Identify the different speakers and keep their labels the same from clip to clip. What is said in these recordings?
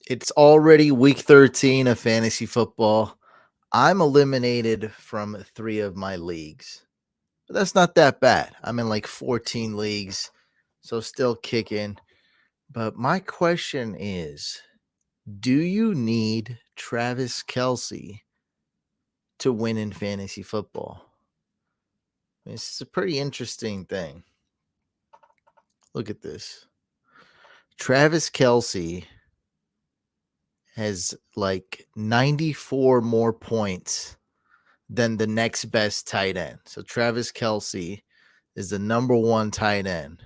Speaker 1: It's already week 13 of fantasy football. I'm eliminated from 3 of my leagues. But that's not that bad. I'm in like 14 leagues, so still kicking. But my question is, do you need Travis Kelce to win in fantasy football? This is a pretty interesting thing. Look at this. Travis Kelce has like 94 more points than the next best tight end. So Travis Kelce is the number one tight end.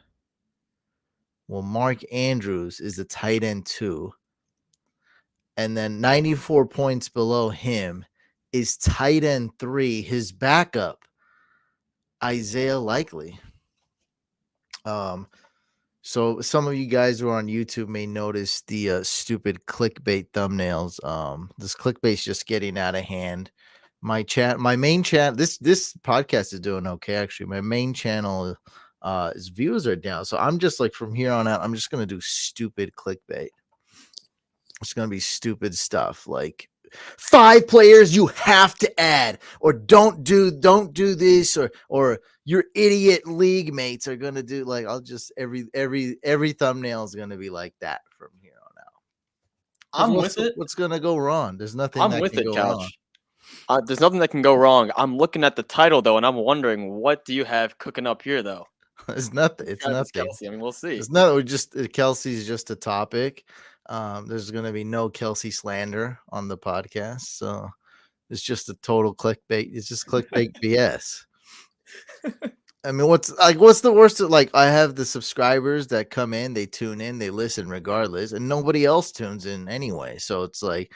Speaker 1: Well, Mark Andrews is the tight end 2. And then 94 points below him is tight end 3, his backup, Isaiah Likely. So some of you guys who are on YouTube may notice the stupid clickbait thumbnails. This clickbait's just getting out of hand. My main chat, this podcast is doing okay actually. My main channel, his views are down. So I'm just like from here on out, I'm just gonna do stupid clickbait. It's gonna be stupid stuff like 5 players you have to add, or don't do this, or your idiot league mates are gonna do. Like, I'll just every thumbnail is gonna be like that from here on out.
Speaker 2: I'm with it.
Speaker 1: What's gonna go wrong? There's nothing
Speaker 2: I'm
Speaker 1: that
Speaker 2: with
Speaker 1: can
Speaker 2: it,
Speaker 1: go wrong.
Speaker 2: Couch. There's nothing that can go wrong. I'm looking at the title though, and I'm wondering what do you have cooking up here though?
Speaker 1: It's nothing. It's
Speaker 2: Travis
Speaker 1: nothing.
Speaker 2: Kelce. I mean, we'll see.
Speaker 1: It's not. We're just Kelsey's just a topic. There's gonna be no Kelsey slander on the podcast, so it's just a total clickbait. It's just clickbait BS. I mean, what's the worst? Like, I have the subscribers that come in, they tune in, they listen regardless, and nobody else tunes in anyway. So it's like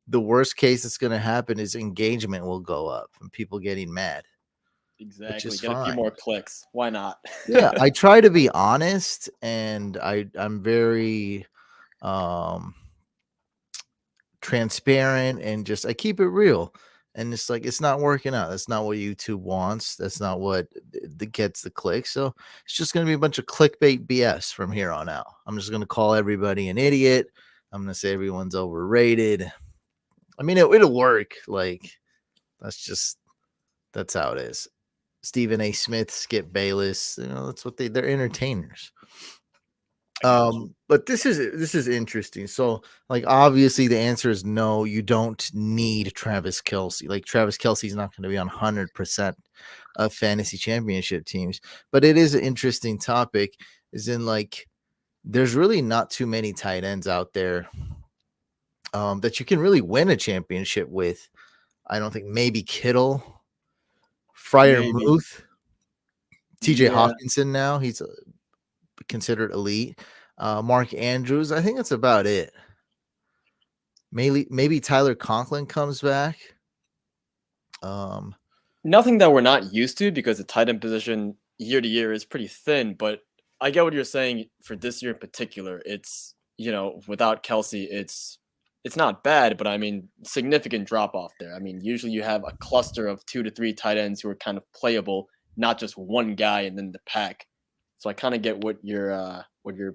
Speaker 1: the worst case that's going to happen is engagement will go up and people getting mad, which
Speaker 2: Exactly.
Speaker 1: is
Speaker 2: Get a few
Speaker 1: fine.
Speaker 2: more clicks. Why not?
Speaker 1: Yeah, I try to be honest, and I'm very transparent, and just I keep it real. And it's like, it's not working out. That's not what YouTube wants. That's not what gets the clicks. So it's just going to be a bunch of clickbait BS from here on out. I'm just going to call everybody an idiot. I'm going to say everyone's overrated. I mean, it'll work. Like, that's how it is. Stephen A. Smith, Skip Bayless, that's what they're entertainers. But this is interesting. So, like, obviously the answer is no, you don't need Travis Kelce. Like, Travis Kelce's not going to be on 100% of fantasy championship teams. But it is an interesting topic, is in like, there's really not too many tight ends out there that you can really win a championship with. I don't think. Maybe Kittle, Fryer Muth, TJ Hawkinson. Now he's considered elite. Mark Andrews, I think that's about it. Maybe Tyler Conklin comes back.
Speaker 2: Nothing that we're not used to, because the tight end position year to year is pretty thin. But I get what you're saying for this year in particular. It's, without Kelce, it's not bad, but I mean, significant drop off there. I mean, usually you have a cluster of 2 to 3 tight ends who are kind of playable, not just one guy and then the pack. So I kind of get what you're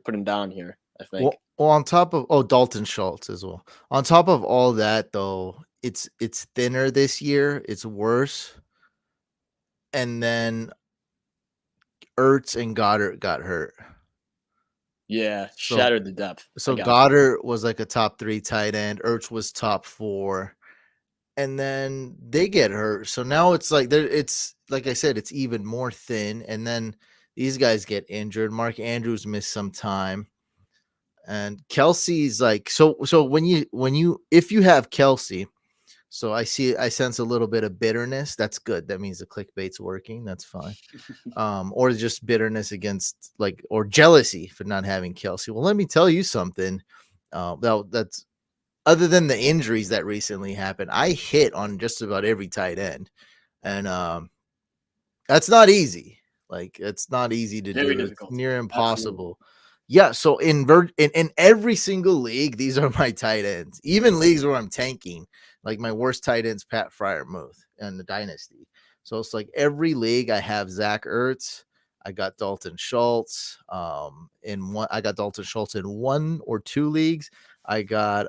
Speaker 2: putting down here, I think.
Speaker 1: Well, on top of Dalton Schultz as well. On top of all that, though, it's thinner this year. It's worse. And then Ertz and Goddard got hurt.
Speaker 2: Yeah, shattered the depth.
Speaker 1: So Goddard was like a top 3 tight end. Ertz was top 4. And then they get hurt. So now it's like like I said, it's even more thin. And then these guys get injured. Mark Andrews missed some time. And Kelce's like, so if you have Kelce, so I sense a little bit of bitterness. That's good. That means the clickbait's working. That's fine. Or just bitterness against, like, or jealousy for not having Kelce. Well, let me tell you something. That's other than the injuries that recently happened, I hit on just about every tight end, and that's not easy. Like, it's not easy to do.
Speaker 2: Difficult.
Speaker 1: It's near impossible. Absolutely. Yeah, so in every single league, these are my tight ends. Even leagues where I'm tanking, like my worst tight end's Pat Fryer Muth in the dynasty. So it's like every league I have Zach Ertz, I got Dalton Schultz in one. I got Dalton Schultz in 1 or 2 leagues. I got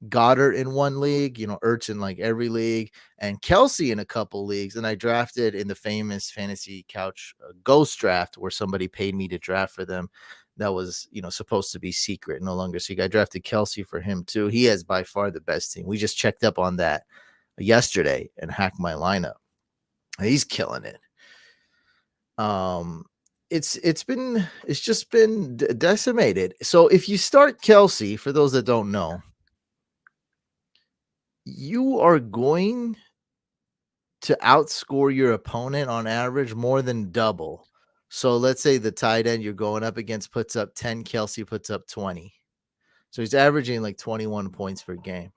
Speaker 1: Goddard in 1 league, Ertz in like every league, and Kelce in a couple leagues. And I drafted in the famous fantasy couch ghost draft where somebody paid me to draft for them. That was, supposed to be secret, no longer secret. I drafted Kelce for him too. He has by far the best team. We just checked up on that yesterday and hacked my lineup. He's killing it. It's just been decimated. So if you start Kelce, for those that don't know, you are going to outscore your opponent on average more than double. So let's say the tight end you're going up against puts up 10, Kelce puts up 20. So he's averaging like 21 points per game.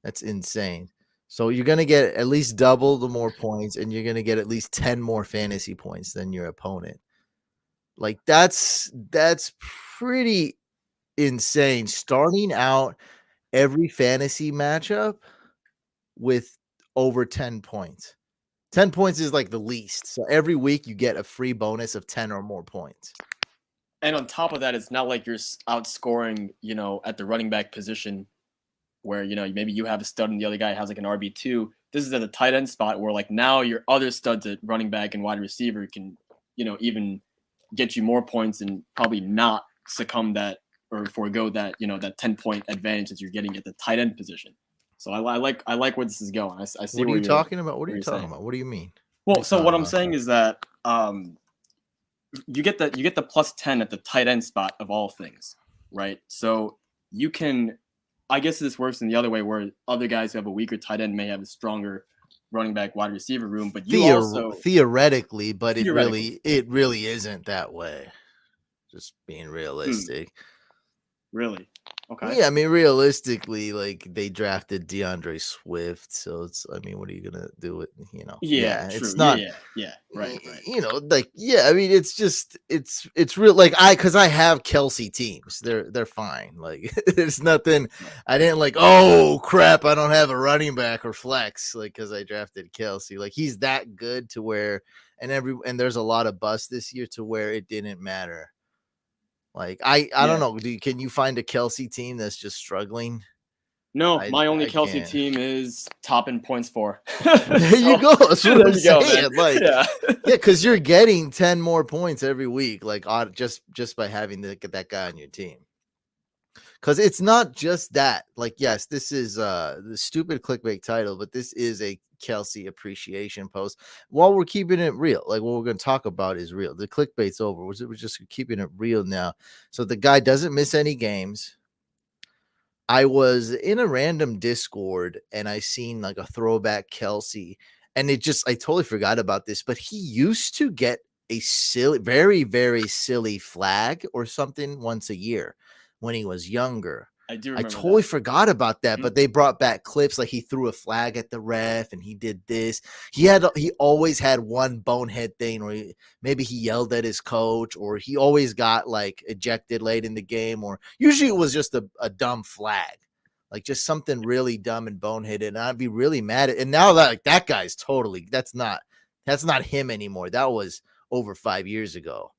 Speaker 1: That's insane. So you're going to get at least double the more points, and you're going to get at least 10 more fantasy points than your opponent. Like that's pretty insane. Starting out every fantasy matchup with over 10 points. 10 points is like the least. So every week you get a free bonus of 10 or more points.
Speaker 2: And on top of that, it's not like you're outscoring, at the running back position where, maybe you have a stud and the other guy has like an RB2. This is at the tight end spot where like now your other studs at running back and wide receiver can, even get you more points and probably not succumb that or forego that, that 10-point advantage that you're getting at the tight end position. So I like where this is going. I see.
Speaker 1: What are you talking about? What are you talking about? What do you mean?
Speaker 2: Well, so what I'm saying is that you get the plus 10 at the tight end spot of all things, right? So you can, I guess this works in the other way where other guys who have a weaker tight end may have a stronger running back wide receiver room, but you also
Speaker 1: theoretically, but it really isn't that way. Just being realistic.
Speaker 2: Really? Okay.
Speaker 1: Yeah, I mean, realistically, like they drafted DeAndre Swift, so it's. I mean, what are you gonna do with
Speaker 2: Yeah, true.
Speaker 1: It's not.
Speaker 2: Yeah, right.
Speaker 1: I mean, it's just it's real. Like because I have Kelce teams, they're fine. Like there's nothing. I didn't like. Oh crap! I don't have a running back or flex like because I drafted Kelce. Like he's that good to where and there's a lot of busts this year to where it didn't matter. Like I don't know. Can you find a Kelce team that's just struggling?
Speaker 2: No, my only Kelce team is top in points for.
Speaker 1: There you go. That's what I'm saying. Like, yeah, because you're getting 10 more points every week, like just by having that guy on your team. Because it's not just that. Like, yes, this is the stupid clickbait title, but this is a Kelce appreciation post. While we're keeping it real, like what we're going to talk about is real. The clickbait's over. We're just keeping it real now. So the guy doesn't miss any games. I was in a random Discord and I seen like a throwback Kelce, and I totally forgot about this, but he used to get a silly, very, very silly flag or something once a year when he was younger.
Speaker 2: I do remember
Speaker 1: I totally
Speaker 2: that.
Speaker 1: forgot about that, but they brought back clips like he threw a flag at the ref and he did this. He always had one bonehead thing, or maybe he yelled at his coach, or he always got like ejected late in the game, or usually it was just a dumb flag, like just something really dumb and boneheaded. And I'd be really mad at. And now that guy's totally that's not him anymore. That was over 5 years ago.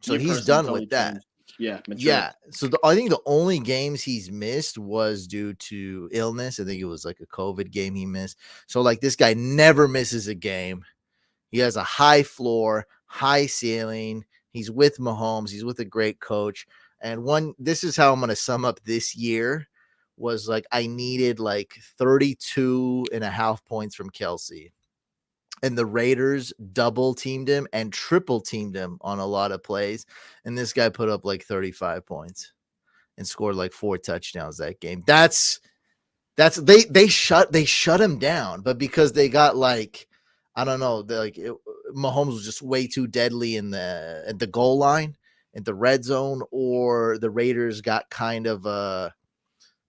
Speaker 1: So he's done with that.
Speaker 2: Yeah, mature.
Speaker 1: Yeah. So I think the only games he's missed was due to illness. I think it was like a COVID game he missed. So like this guy never misses a game. He has a high floor, high ceiling. He's with Mahomes. He's with a great coach. And this is how I'm going to sum up this year was like I needed like 32.5 points from Kelce. And the Raiders double teamed him and triple teamed him on a lot of plays. And this guy put up like 35 points and scored like 4 touchdowns that game. They shut him down, but because they got like, I don't know, Mahomes was just way too deadly at the goal line, in the red zone, or the Raiders got kind of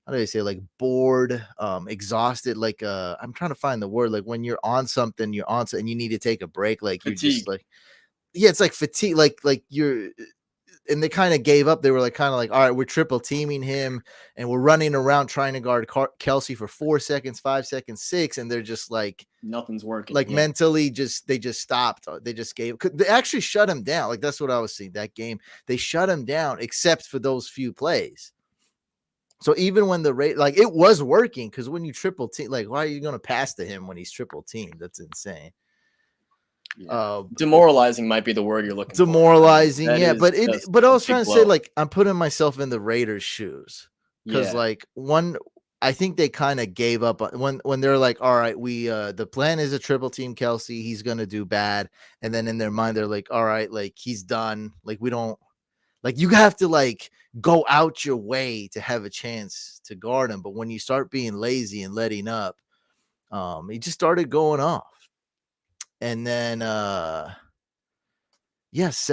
Speaker 1: how do I say, like bored, exhausted, like I'm trying to find the word, like when you're on something and you need to take a break, like fatigue. You're just like, yeah, it's like fatigue, like you're and they kind of gave up. They were like, all right, we're triple teaming him and we're running around trying to guard Kelce for 4 seconds, 5 seconds, 6. And they're just like
Speaker 2: nothing's working. Yeah.
Speaker 1: mentally they just stopped. They just they actually shut him down. Like that's what I was seeing that game. They shut him down except for those few plays. So even when the rate, like it was working, because when you triple team, like why are you going to pass to him when he's triple teamed? That's insane.
Speaker 2: Yeah. Demoralizing might be the word you're looking for.
Speaker 1: Demoralizing, yeah. But I was trying to say,
Speaker 2: blow.
Speaker 1: like, I'm putting myself in the Raiders' shoes because, like, I think they kind of gave up when they're like, all right, we the plan is a triple team Kelce, he's gonna do bad, and then in their mind they're like, all right, like he's done, like we don't, like you have to like go out your way to have a chance to guard him, but when you start being lazy and letting up, he just started going off. And then yes,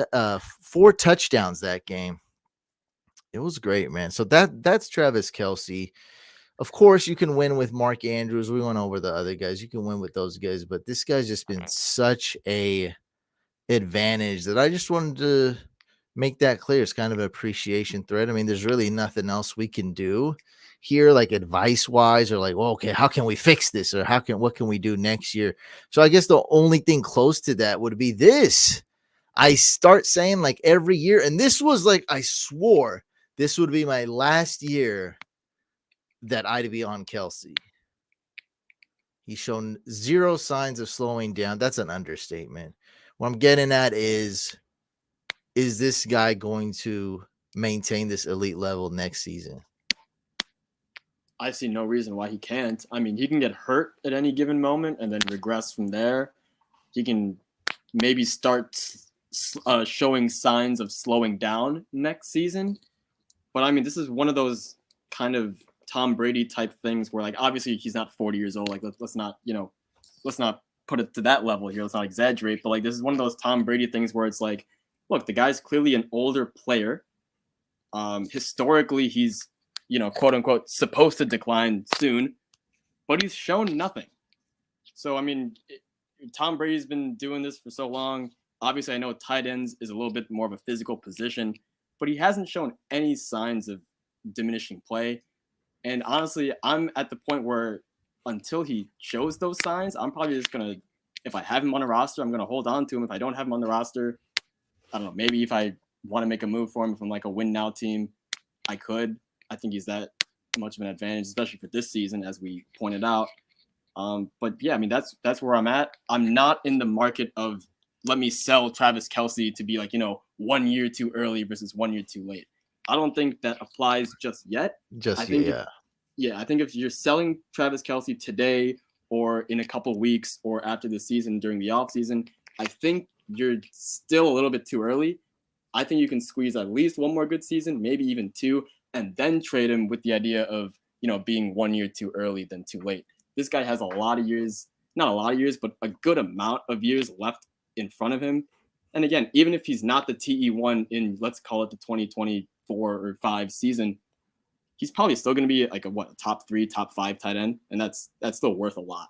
Speaker 1: 4 touchdowns that game. It was great, man. So that's Travis Kelce. Of course, you can win with Mark Andrews. We went over the other guys. You can win with those guys, but this guy's just been such a advantage that I just wanted to make that clear. It's kind of an appreciation thread. I mean, there's really nothing else we can do here, like advice wise, or like, well, okay, how can we fix this, or what can we do next year? So I guess the only thing close to that would be this. I start saying like every year, and this was like, I swore this would be my last year that I'd be on Kelce. He's shown zero signs of slowing down. That's an understatement. What I'm getting at is this guy going to maintain this elite level next season?
Speaker 2: I see no reason why he can't. I mean, he can get hurt at any given moment and then regress from there. He can maybe start showing signs of slowing down next season. But I mean, this is one of those kind of Tom Brady type things where, like, obviously he's not 40 years old. Like, let's not put it to that level here. Let's not exaggerate. But like, this is one of those Tom Brady things where it's like, look, the guy's clearly an older player. Historically, he's, quote unquote, supposed to decline soon, but he's shown nothing. So, I mean, Tom Brady's been doing this for so long. Obviously, I know tight ends is a little bit more of a physical position, but he hasn't shown any signs of diminishing play. And honestly, I'm at the point where until he shows those signs, I'm probably just going to, if I have him on a roster, I'm going to hold on to him. If I don't have him on the roster, I don't know, maybe if I want to make a move for him from like a win now team, I could. I think he's that much of an advantage, especially for this season, as we pointed out. But yeah, I mean, that's where I'm at. I'm not in the market of let me sell Travis Kelce to be like, 1 year too early versus 1 year too late. I don't think that applies just yet. I think if you're selling Travis Kelce today or in a couple weeks or after the season during the offseason, I think you're still a little bit too early. I think you can squeeze at least one more good season, maybe even 2, and then trade him with the idea of, being 1 year too early than too late. This guy has a lot of years, not a lot of years, but a good amount of years left in front of him. And again, even if he's not the TE1 in, let's call it the 2024 or 5 season, he's probably still going to be like a top 3, top 5 tight end. And that's still worth a lot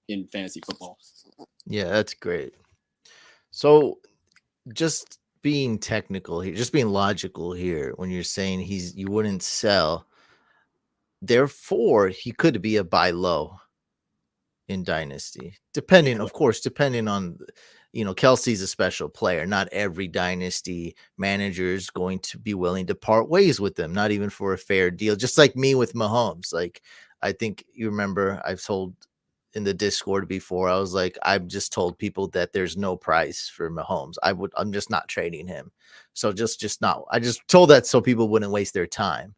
Speaker 2: in fantasy football.
Speaker 1: Yeah, that's great. So just being technical here, just being logical here, when you're saying you wouldn't sell, therefore he could be a buy low in dynasty, depending on Kelce's a special player. Not every dynasty manager is going to be willing to part ways with them, not even for a fair deal. Just like me with Mahomes. Like, I think you remember I've told in the Discord before, I was like, I've just told people that there's no price for Mahomes. I'm just not trading him. So just not, I just told that so people wouldn't waste their time.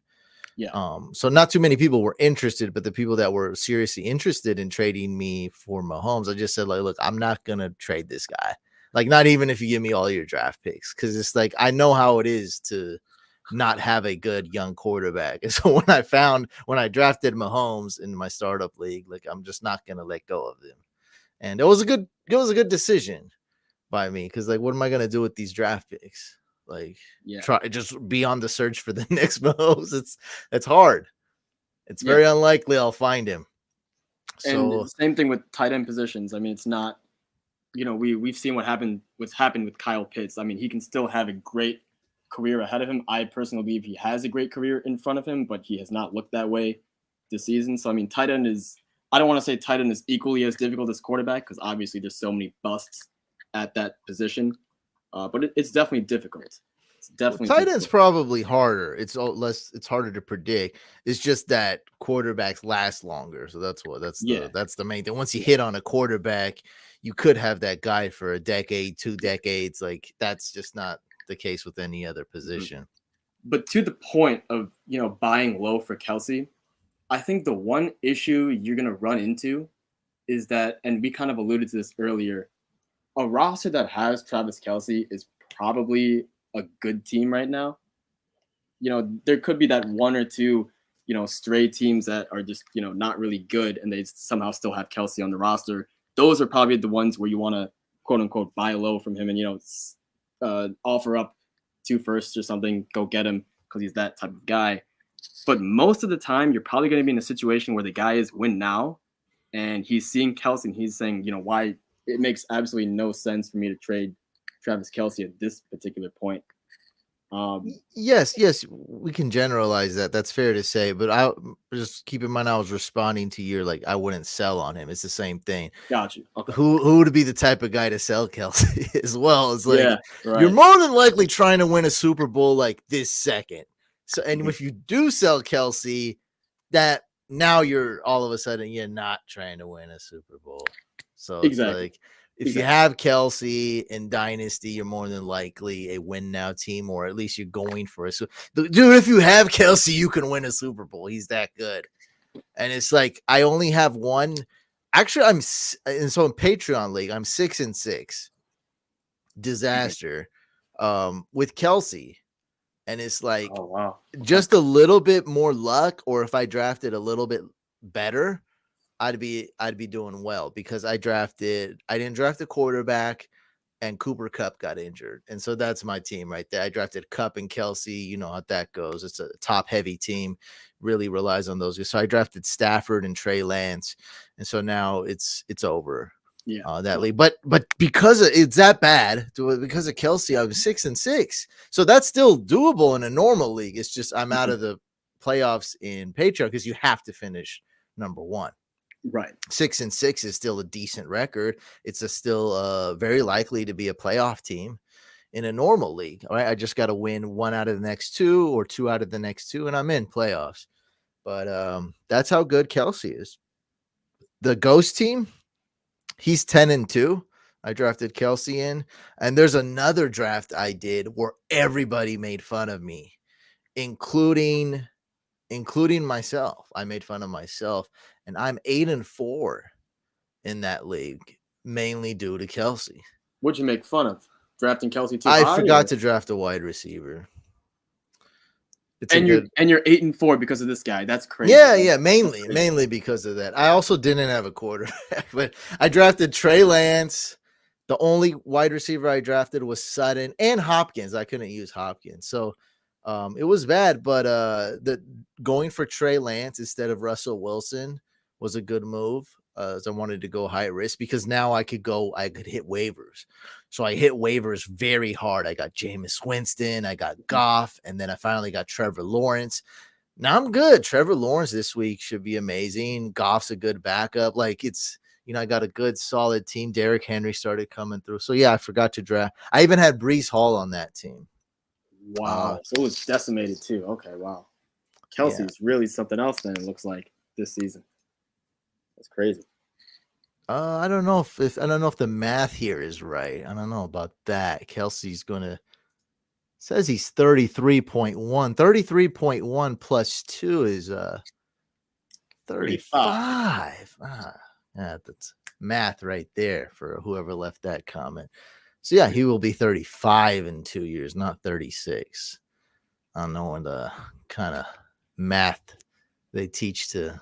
Speaker 2: Yeah.
Speaker 1: So not too many people were interested, but the people that were seriously interested in trading me for Mahomes, I just said, like, look, I'm not gonna trade this guy. Like, not even if you give me all your draft picks, because it's like I know how it is to not have a good young quarterback. And so when I drafted Mahomes in my startup league, like I'm just not gonna let go of him. And it was a good decision by me, because like, what am I gonna do with these draft picks? Like, try just be on the search for the next Mahomes. It's hard. It's very unlikely I'll find him.
Speaker 2: And the same thing with tight end positions. I mean, it's not, we've seen what's happened with Kyle Pitts. I mean, he can still have a great career ahead of him. I personally believe he has a great career in front of him, but he has not looked that way this season. So I mean, tight end is. I don't want to say tight end is equally as difficult as quarterback because obviously there's so many busts at that position. But it's definitely difficult. It's definitely
Speaker 1: tight end's
Speaker 2: difficult.
Speaker 1: probably harder. It's harder to predict. It's just that quarterbacks last longer. So that's the main thing. Once you hit on a quarterback, you could have that guy for a decade, 2 decades. Like that's just not the case with any other position.
Speaker 2: But to the point of buying low for Kelce, I think the one issue you're gonna run into is that, and we kind of alluded to this earlier, a roster that has Travis Kelce is probably a good team right now. There could be that one or two, stray teams that are just, not really good and they somehow still have Kelce on the roster. Those are probably the ones where you want to quote unquote buy low from him and, offer up 2 firsts or something, go get him because he's that type of guy. But most of the time, you're probably going to be in a situation where the guy is win now and he's seeing Kelce and he's saying, why it makes absolutely no sense for me to trade Travis Kelce at this particular point.
Speaker 1: Yes, we can generalize that. That's fair to say. But I just keep in mind, I was responding to your like, I wouldn't sell on him. It's the same thing.
Speaker 2: Got you. Okay.
Speaker 1: Who would be the type of guy to sell Kelce as well? It's like
Speaker 2: right.
Speaker 1: You're more than likely trying to win a Super Bowl like this second. So, and if you do sell Kelce, that now you're all of a sudden you're not trying to win a Super Bowl. So
Speaker 2: exactly.
Speaker 1: It's like if you have Kelce in Dynasty, you're more than likely a win now team, or at least you're going for it. So, dude, if you have Kelce, you can win a Super Bowl. He's that good. And it's like I only have one. Actually, in Patreon League, I'm 6-6. Disaster with Kelce. And it's like just a little bit more luck, or if I drafted a little bit better, I'd be doing well because I didn't draft a quarterback and Cooper Kupp got injured. And so that's my team right there. I drafted Kupp and Kelce. You know how that goes. It's a top heavy team, really relies on those guys. So I drafted Stafford and Trey Lance. And so now it's over. That league. But because it's that bad, because of Kelce, I was 6-6. So that's still doable in a normal league. It's just I'm out of the playoffs in Patreon because you have to finish number 1.
Speaker 2: Right.
Speaker 1: 6-6 is still a decent record. It's still very likely to be a playoff team in a normal league. All right. I just got to win 1 out of the next 2 or 2 out of the next 2, and I'm in playoffs. But that's how good Kelce is. The Ghost team, he's 10-2. I drafted Kelce in, and there's another draft I did where everybody made fun of me, including myself. I made fun of myself, and I'm 8-4 in that league, mainly due to Kelce.
Speaker 2: What'd you make fun of? Drafting Kelce too high?
Speaker 1: I forgot to draft a wide receiver.
Speaker 2: And you're 8-4 because of this guy. That's crazy.
Speaker 1: Yeah, mainly because of that. I also didn't have a quarterback, but I drafted Trey Lance. The only wide receiver I drafted was Sutton and Hopkins. I couldn't use Hopkins, so it was bad. But going for Trey Lance instead of Russell Wilson was a good move. As I wanted to go high risk because now I could hit waivers. So I hit waivers very hard. I got Jameis Winston, I got Goff, and then I finally got Trevor Lawrence. Now I'm good. Trevor Lawrence this week should be amazing. Goff's a good backup. Like it's, I got a good solid team. Derrick Henry started coming through. So yeah, I forgot to draft. I even had Breece Hall on that team.
Speaker 2: Wow. So it was decimated too. Okay, wow. Kelce's really something else then, it looks like, this season. That's crazy.
Speaker 1: I don't know if the math here is right. I don't know about that. Kelce's says he's 33.1. 33.1 plus 2 is 35. That's math right there for whoever left that comment. So yeah, he will be 35 in 2 years, not 36. I don't know the kind of math they teach to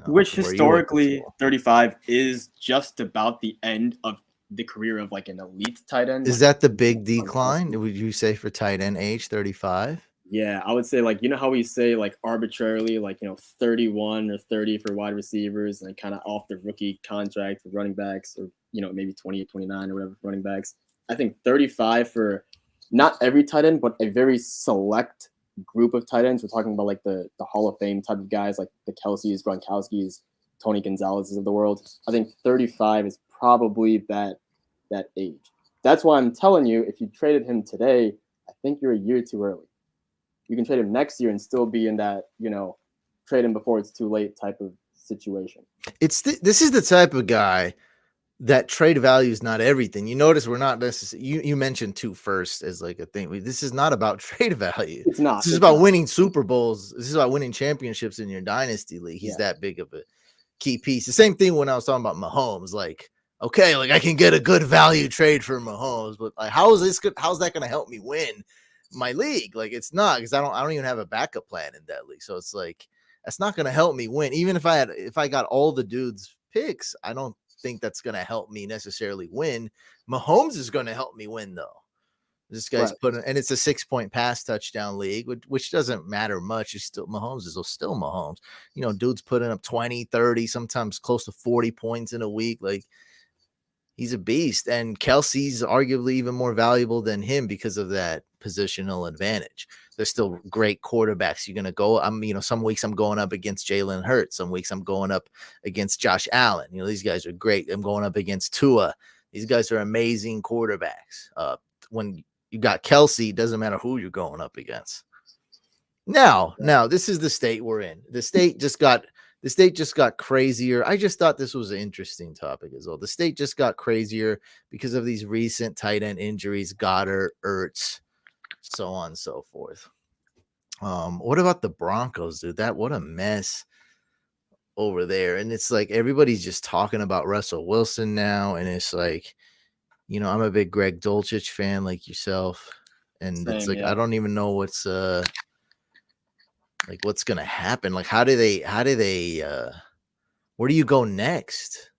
Speaker 2: which historically 35 is just about the end of the career of like an elite tight end.
Speaker 1: Is that the big decline? Would you say for tight end age 35?
Speaker 2: Yeah, I would say like, how we say like arbitrarily like, 31 or 30 for wide receivers and kind of off the rookie contract for running backs or, maybe 28, 29 or whatever for running backs. I think 35 for not every tight end, but a very select group of tight ends. We're talking about like the Hall of Fame type of guys, like the Kelce's, Gronkowski's, Tony Gonzalez's of the world. I think 35 is probably that age. That's why I'm telling you, if you traded him today, I think you're a year too early. You can trade him next year and still be in that, trade him before it's too late type of situation.
Speaker 1: This is the type of guy that trade value is not everything. You notice we're not necessarily. You mentioned 2 firsts as like a thing. This is not about trade value.
Speaker 2: It's not.
Speaker 1: This is about winning Super Bowls. This is about winning championships in your dynasty league. He's that big of a key piece. The same thing when I was talking about Mahomes. Like, okay, like I can get a good value trade for Mahomes, but like, how's that going to help me win my league? Like, it's not, because I don't even have a backup plan in that league. So it's like, that's not going to help me win. Even if I got all the dudes picks, I don't think that's going to help me necessarily win. Mahomes is going to help me win though. This guy's and it's a 6-point pass touchdown league, which doesn't matter much. It's still Mahomes is still Mahomes. Dude's putting up 20, 30, sometimes close to 40 points in a week. Like, he's a beast. And Kelce's arguably even more valuable than him because of that positional advantage. They're still great quarterbacks. You're going to go, some weeks I'm going up against Jalen Hurts. Some weeks I'm going up against Josh Allen. These guys are great. I'm going up against Tua. These guys are amazing quarterbacks. When you got Kelce, it doesn't matter who you're going up against. Now, this is the state we're in. The state just got crazier. I just thought this was an interesting topic as well. The state just got crazier because of these recent tight end injuries, Goddard, Ertz, so on and so forth. What about the Broncos, dude? What a mess over there. And it's like everybody's just talking about Russell Wilson now, and it's like, I'm a big Greg Dulcich fan like yourself, and it's like I don't even know what's gonna happen. Like, how do they where do you go next?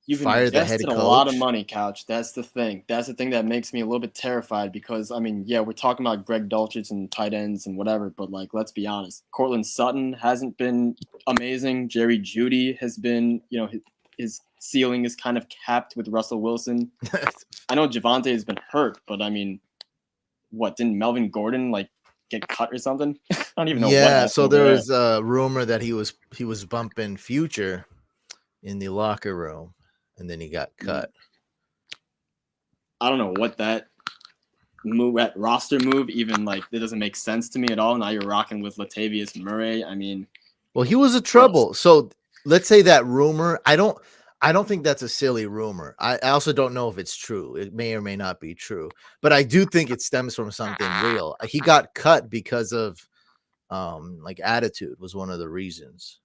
Speaker 2: You've
Speaker 1: fire the head
Speaker 2: invested
Speaker 1: coach?
Speaker 2: A lot of money, Couch. That's the thing. That's the thing that makes me a little bit terrified because, we're talking about Greg Dulcich and tight ends and whatever, but, like, let's be honest. Cortland Sutton hasn't been amazing. Jerry Jeudy has been, his ceiling is kind of capped with Russell Wilson. I know Javonte has been hurt, but, didn't Melvin Gordon, get cut or something? I don't even know.
Speaker 1: Yeah, so there was a rumor that he was bumping Future in the locker room, and then he got cut.
Speaker 2: I don't know what that roster move even it doesn't make sense to me at all. Now you're rocking with Latavius Murray.
Speaker 1: Well, he was a trouble. So let's say that rumor. I don't think that's a silly rumor. I also don't know if it's true. It may or may not be true, but I do think it stems from something real. He got cut because of attitude was one of the reasons.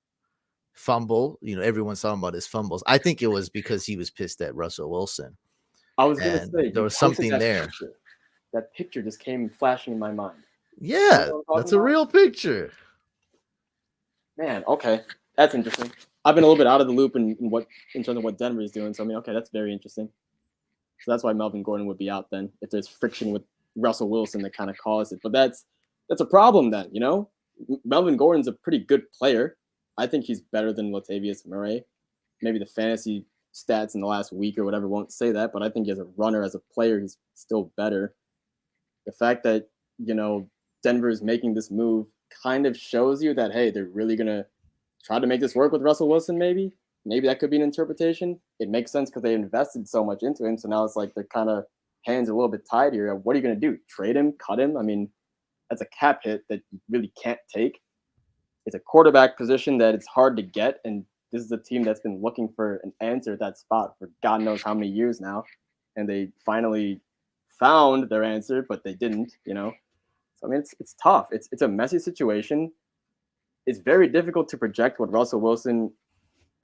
Speaker 1: Fumble, everyone's talking about his fumbles. I think it was because he was pissed at Russell Wilson.
Speaker 2: I was going to say
Speaker 1: there was something there.
Speaker 2: That picture just came flashing in my mind.
Speaker 1: Yeah, that's a real picture.
Speaker 2: Man, okay, that's interesting. I've been a little bit out of the loop in terms of what Denver is doing. So okay, that's very interesting. So that's why Melvin Gordon would be out then, if there's friction with Russell Wilson that kind of caused it. But that's a problem then, Melvin Gordon's a pretty good player. I think he's better than Latavius Murray. Maybe the fantasy stats in the last week or whatever won't say that, but I think as a runner, as a player, he's still better. The fact that, Denver is making this move kind of shows you that, hey, they're really going to try to make this work with Russell Wilson, maybe. Maybe that could be an interpretation. It makes sense because they invested so much into him. So now it's like they're kind of hands a little bit tied here. What are you going to do? Trade him? Cut him? That's a cap hit that you really can't take. It's a quarterback position that it's hard to get. And this is a team that's been looking for an answer at that spot for God knows how many years now. And they finally found their answer, but they didn't, So, it's tough. It's a messy situation. It's very difficult to project what Russell Wilson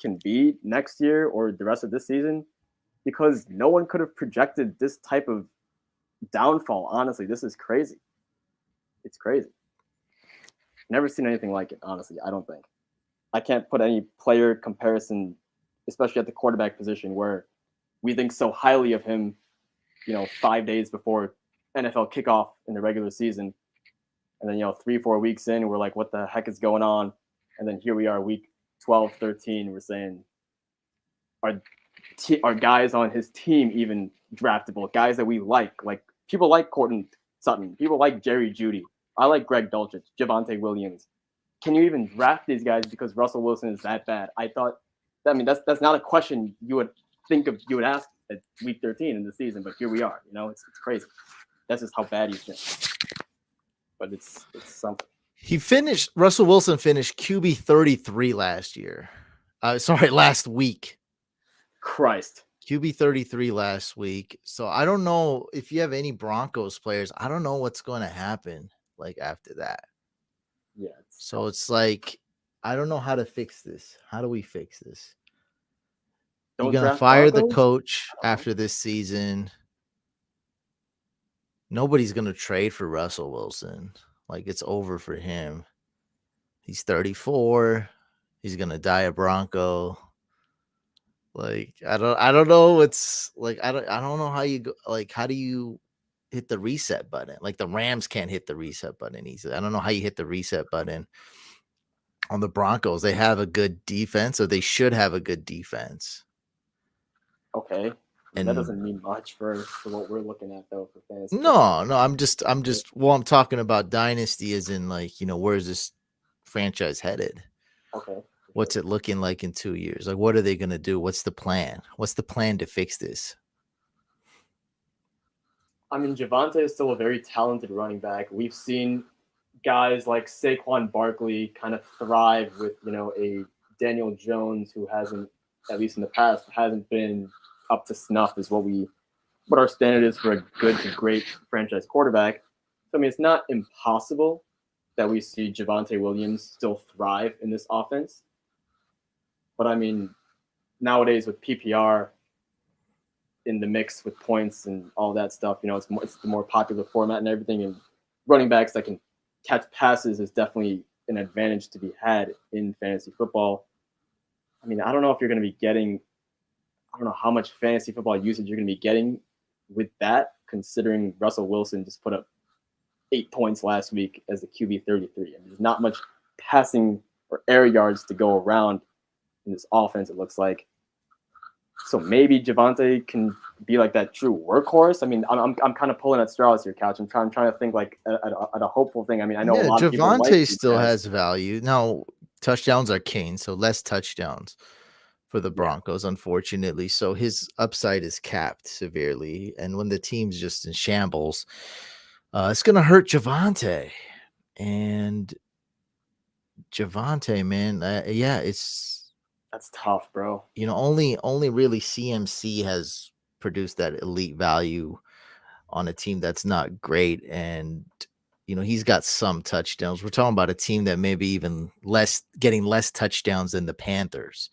Speaker 2: can be next year or the rest of this season because no one could have projected this type of downfall. Honestly, this is crazy. It's crazy. Never seen anything like it, honestly, I don't think. I can't put any player comparison, especially at the quarterback position where we think so highly of him, 5 days before NFL kickoff in the regular season. And then, 3-4 weeks in, we're like, what the heck is going on? And then here we are, week 12, 13, we're saying, are guys on his team even draftable? Guys that we like people like Cortland Sutton. People like Jerry Jeudy. I like Greg Dulcich, Javonte Williams. Can you even draft these guys because Russell Wilson is that bad? I thought, I mean, that's not a question you would you would ask at week 13 in the season, but here we are. You know, it's crazy. That's just how bad he's been. But it's something.
Speaker 1: Russell Wilson finished QB 33 last year. Last week.
Speaker 2: Christ.
Speaker 1: QB 33 last week. So I don't know if you have any Broncos players. I don't know what's going to happen like after that.
Speaker 2: Yeah.
Speaker 1: So it's like, I don't know how to fix this. How do we fix this? You're going to fire the coach after this season. Nobody's going to trade for Russell Wilson. Like, it's over for him. He's 34. He's going to die a Bronco. Like, I don't know. It's like, I don't know how you go. Like, how do you hit the reset button? Like, the Rams can't hit the reset button easily. I don't know how you hit the reset button on the Broncos. They have a good defense, or they should have a good defense.
Speaker 2: Okay. And that doesn't mean much for what we're looking at though for fantasy.
Speaker 1: No, I'm just I'm talking about dynasty as in, like, you know, where's this franchise headed?
Speaker 2: Okay.
Speaker 1: What's it looking like in 2 years? Like, what are they going to do? What's the plan? What's the plan to fix this?
Speaker 2: I mean, Javonte is still a very talented running back. We've seen guys like Saquon Barkley kind of thrive with, you know, a Daniel Jones who hasn't, at least in the past, hasn't been up to snuff is what our standard is for a good to great franchise quarterback. So, I mean, it's not impossible that we see Javonte Williams still thrive in this offense. But, I mean, nowadays with PPR in the mix with points and all that stuff, you know, it's the more popular format and everything. And running backs that can catch passes is definitely an advantage to be had in fantasy football. I mean, I don't know if you're going to be getting – I don't know how much fantasy football usage you're going to be getting with that, considering Russell Wilson just put up 8 points last week as the QB 33. I mean, there's not much passing or air yards to go around in this offense, it looks like. So maybe Javonte can be like that true workhorse. I mean, I'm kind of pulling at straws here, Couch. I'm trying to think like at a hopeful thing. I mean, I know a lot of people like
Speaker 1: Javonte still has value. Now, touchdowns are king, so less touchdowns for the Broncos, unfortunately. So his upside is capped severely. And when the team's just in shambles, it's going to hurt Javonte. And Javonte, man,
Speaker 2: that's tough, bro.
Speaker 1: You know, only really CMC has produced that elite value on a team that's not great. And, you know, he's got some touchdowns. We're talking about a team that maybe even getting less touchdowns than the Panthers.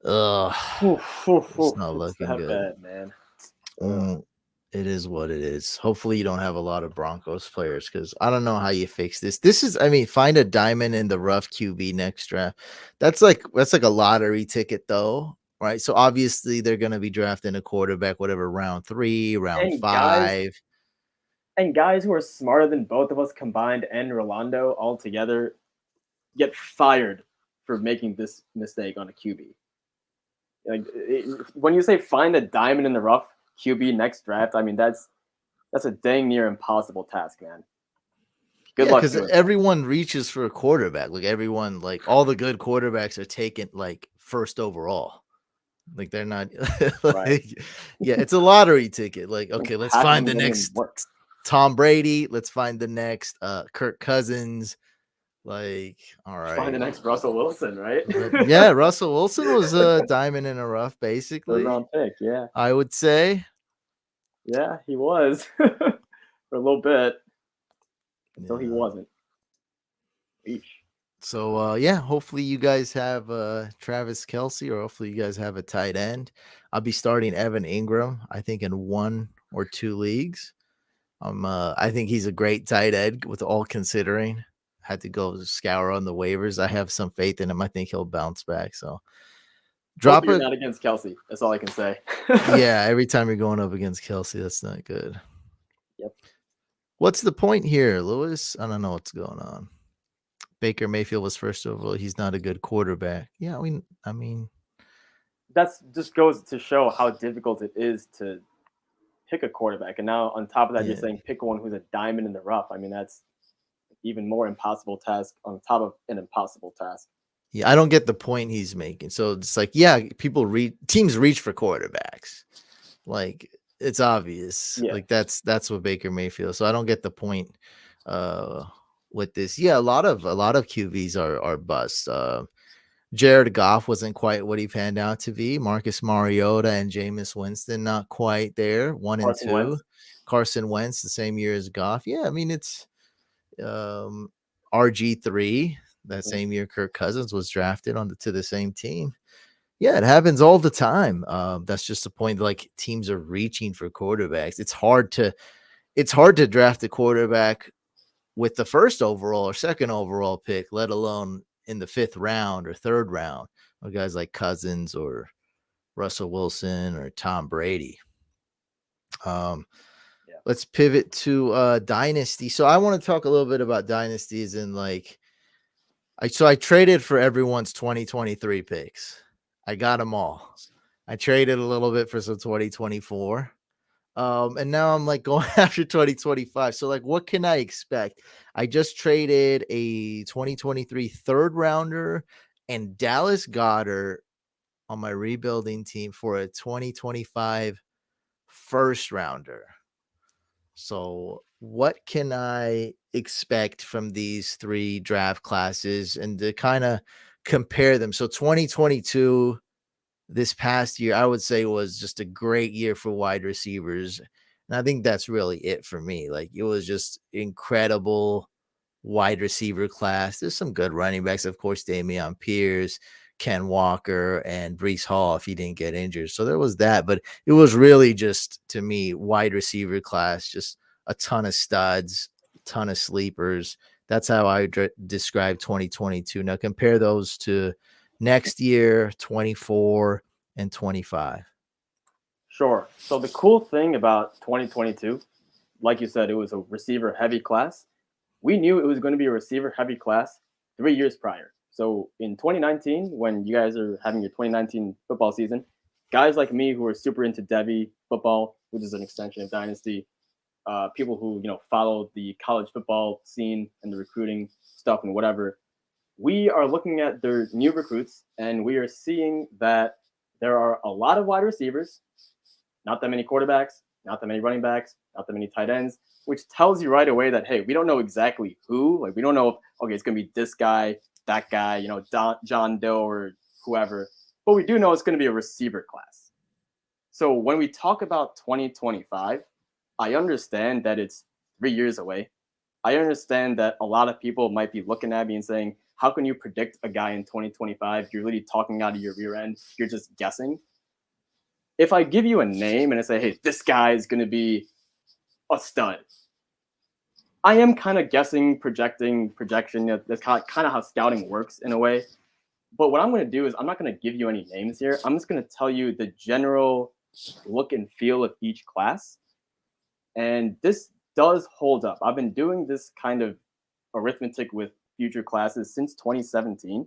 Speaker 1: Ugh. It's not looking good.
Speaker 2: Bad, man.
Speaker 1: It is what it is. Hopefully you don't have a lot of Broncos players, because I don't know how you fix this. This is, I mean, find a diamond in the rough QB next draft. That's like a lottery ticket though, right? So obviously they're going to be drafting a quarterback, whatever, round 3, round 5.
Speaker 2: And guys who are smarter than both of us combined and Rolando all together get fired for making this mistake on a QB. Like, when you say find a diamond in the rough QB next draft, I mean, that's a dang near impossible task, man. Good luck.
Speaker 1: Because everyone reaches for a quarterback. Like, everyone, like, all the good quarterbacks are taken like first overall. Like, they're not like, right. Yeah, it's a lottery ticket. Like, okay, let's find the next Tom Brady. Let's find the next Kirk Cousins. Like, all right,
Speaker 2: find the next Russell Wilson, right?
Speaker 1: Yeah, Russell Wilson was a diamond in a rough, basically.
Speaker 2: Third round pick, yeah,
Speaker 1: I would say.
Speaker 2: Yeah, he was for a little bit until he wasn't. Eesh.
Speaker 1: So hopefully you guys have Travis Kelce, or hopefully you guys have a tight end. I'll be starting Evan Ingram, I think, in 1 or 2 leagues. I think he's a great tight end with all considering. Had to go scour on the waivers. I have some faith in him. I think he'll bounce back. So
Speaker 2: drop it. Not against Kelce. That's all I can say.
Speaker 1: Yeah, every time you're going up against Kelce, that's not good.
Speaker 2: Yep.
Speaker 1: What's the point here, Lewis? I don't know what's going on. Baker Mayfield was first overall. He's not a good quarterback. Yeah, I mean,
Speaker 2: that just goes to show how difficult it is to pick a quarterback, and now on top of that, you're
Speaker 1: Yeah.
Speaker 2: saying pick one who's a diamond in the rough. I mean, that's even more impossible task on top of an impossible task.
Speaker 1: Yeah, I don't get the point he's making. So it's like, yeah, teams reach for quarterbacks. Like it's obvious.
Speaker 2: Yeah,
Speaker 1: Like that's what Baker Mayfield. So I don't get the point uh with this. Yeah, a lot of QBs are busts. Jared Goff wasn't quite what he panned out to be. Marcus Mariota and Jameis Winston not quite there. 1 and 2.
Speaker 2: Carson Wentz.
Speaker 1: Carson Wentz the same year as Goff. Yeah, I mean it's um RG3 that
Speaker 2: Mm.
Speaker 1: same year Kirk Cousins was drafted to the same team. Yeah, it happens all the time. That's just the point. Like teams are reaching for quarterbacks. It's hard to draft a quarterback with the first overall or second overall pick, let alone in the 5th round or 3rd round, or guys like Cousins or Russell Wilson or Tom Brady. Um,
Speaker 2: Yeah.
Speaker 1: let's pivot to dynasty. So I want to talk a little bit about dynasties and like I traded for everyone's 2023 picks. I got them all. I traded a little bit for some 2024. And now I'm like going after 2025. So like what can I expect? I just traded a 2023 third rounder and Dallas Goddard on my rebuilding team for a 2025 first rounder. So, what can I expect from these 3 draft classes and to kind of compare them? So, 2022, this past year, I would say was just a great year for wide receivers. And I think that's really it for me. Like, it was just incredible wide receiver class. There's some good running backs, of course, Damian Pierce, Ken Walker, and Brees Hall if he didn't get injured. So there was that, but it was really just to me wide receiver class, just a ton of studs, ton of sleepers. That's how I describe 2022. Now compare those to next year, 24 and 25.
Speaker 2: Sure. So the cool thing about 2022, like you said, it was a receiver heavy class. We knew it was going to be a receiver heavy class 3 years prior. So in 2019, when you guys are having your 2019 football season, guys like me who are super into Devy football, which is an extension of Dynasty, people who follow the college football scene and the recruiting stuff and whatever, we are looking at their new recruits and we are seeing that there are a lot of wide receivers, not that many quarterbacks, not that many running backs, not that many tight ends, which tells you right away that, hey, we don't know exactly who. Like, we don't know if, okay, it's going to be this guy, that guy, John Doe or whoever. But we do know it's going to be a receiver class. So when we talk about 2025, I understand that it's 3 years away. I understand that a lot of people might be looking at me and saying, how can you predict a guy in 2025? You're really talking out of your rear end. You're just guessing. If I give you a name and I say, hey, this guy is going to be a stud, I am kind of guessing, projection. That's kind of how scouting works in a way. But what I'm going to do is I'm not going to give you any names here. I'm just going to tell you the general look and feel of each class. And this does hold up. I've been doing this kind of arithmetic with future classes since 2017.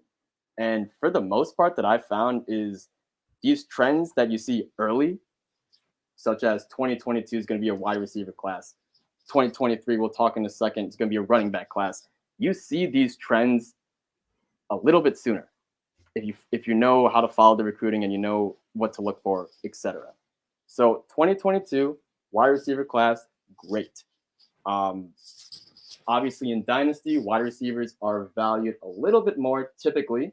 Speaker 2: And for the most part that I've found is these trends that you see early, such as 2022 is going to be a wide receiver class. 2023, we'll talk in a second, it's going to be a running back class. You see these trends a little bit sooner if you know how to follow the recruiting and you know what to look for, etc. So 2022 wide receiver class, great. Obviously in Dynasty, wide receivers are valued a little bit more typically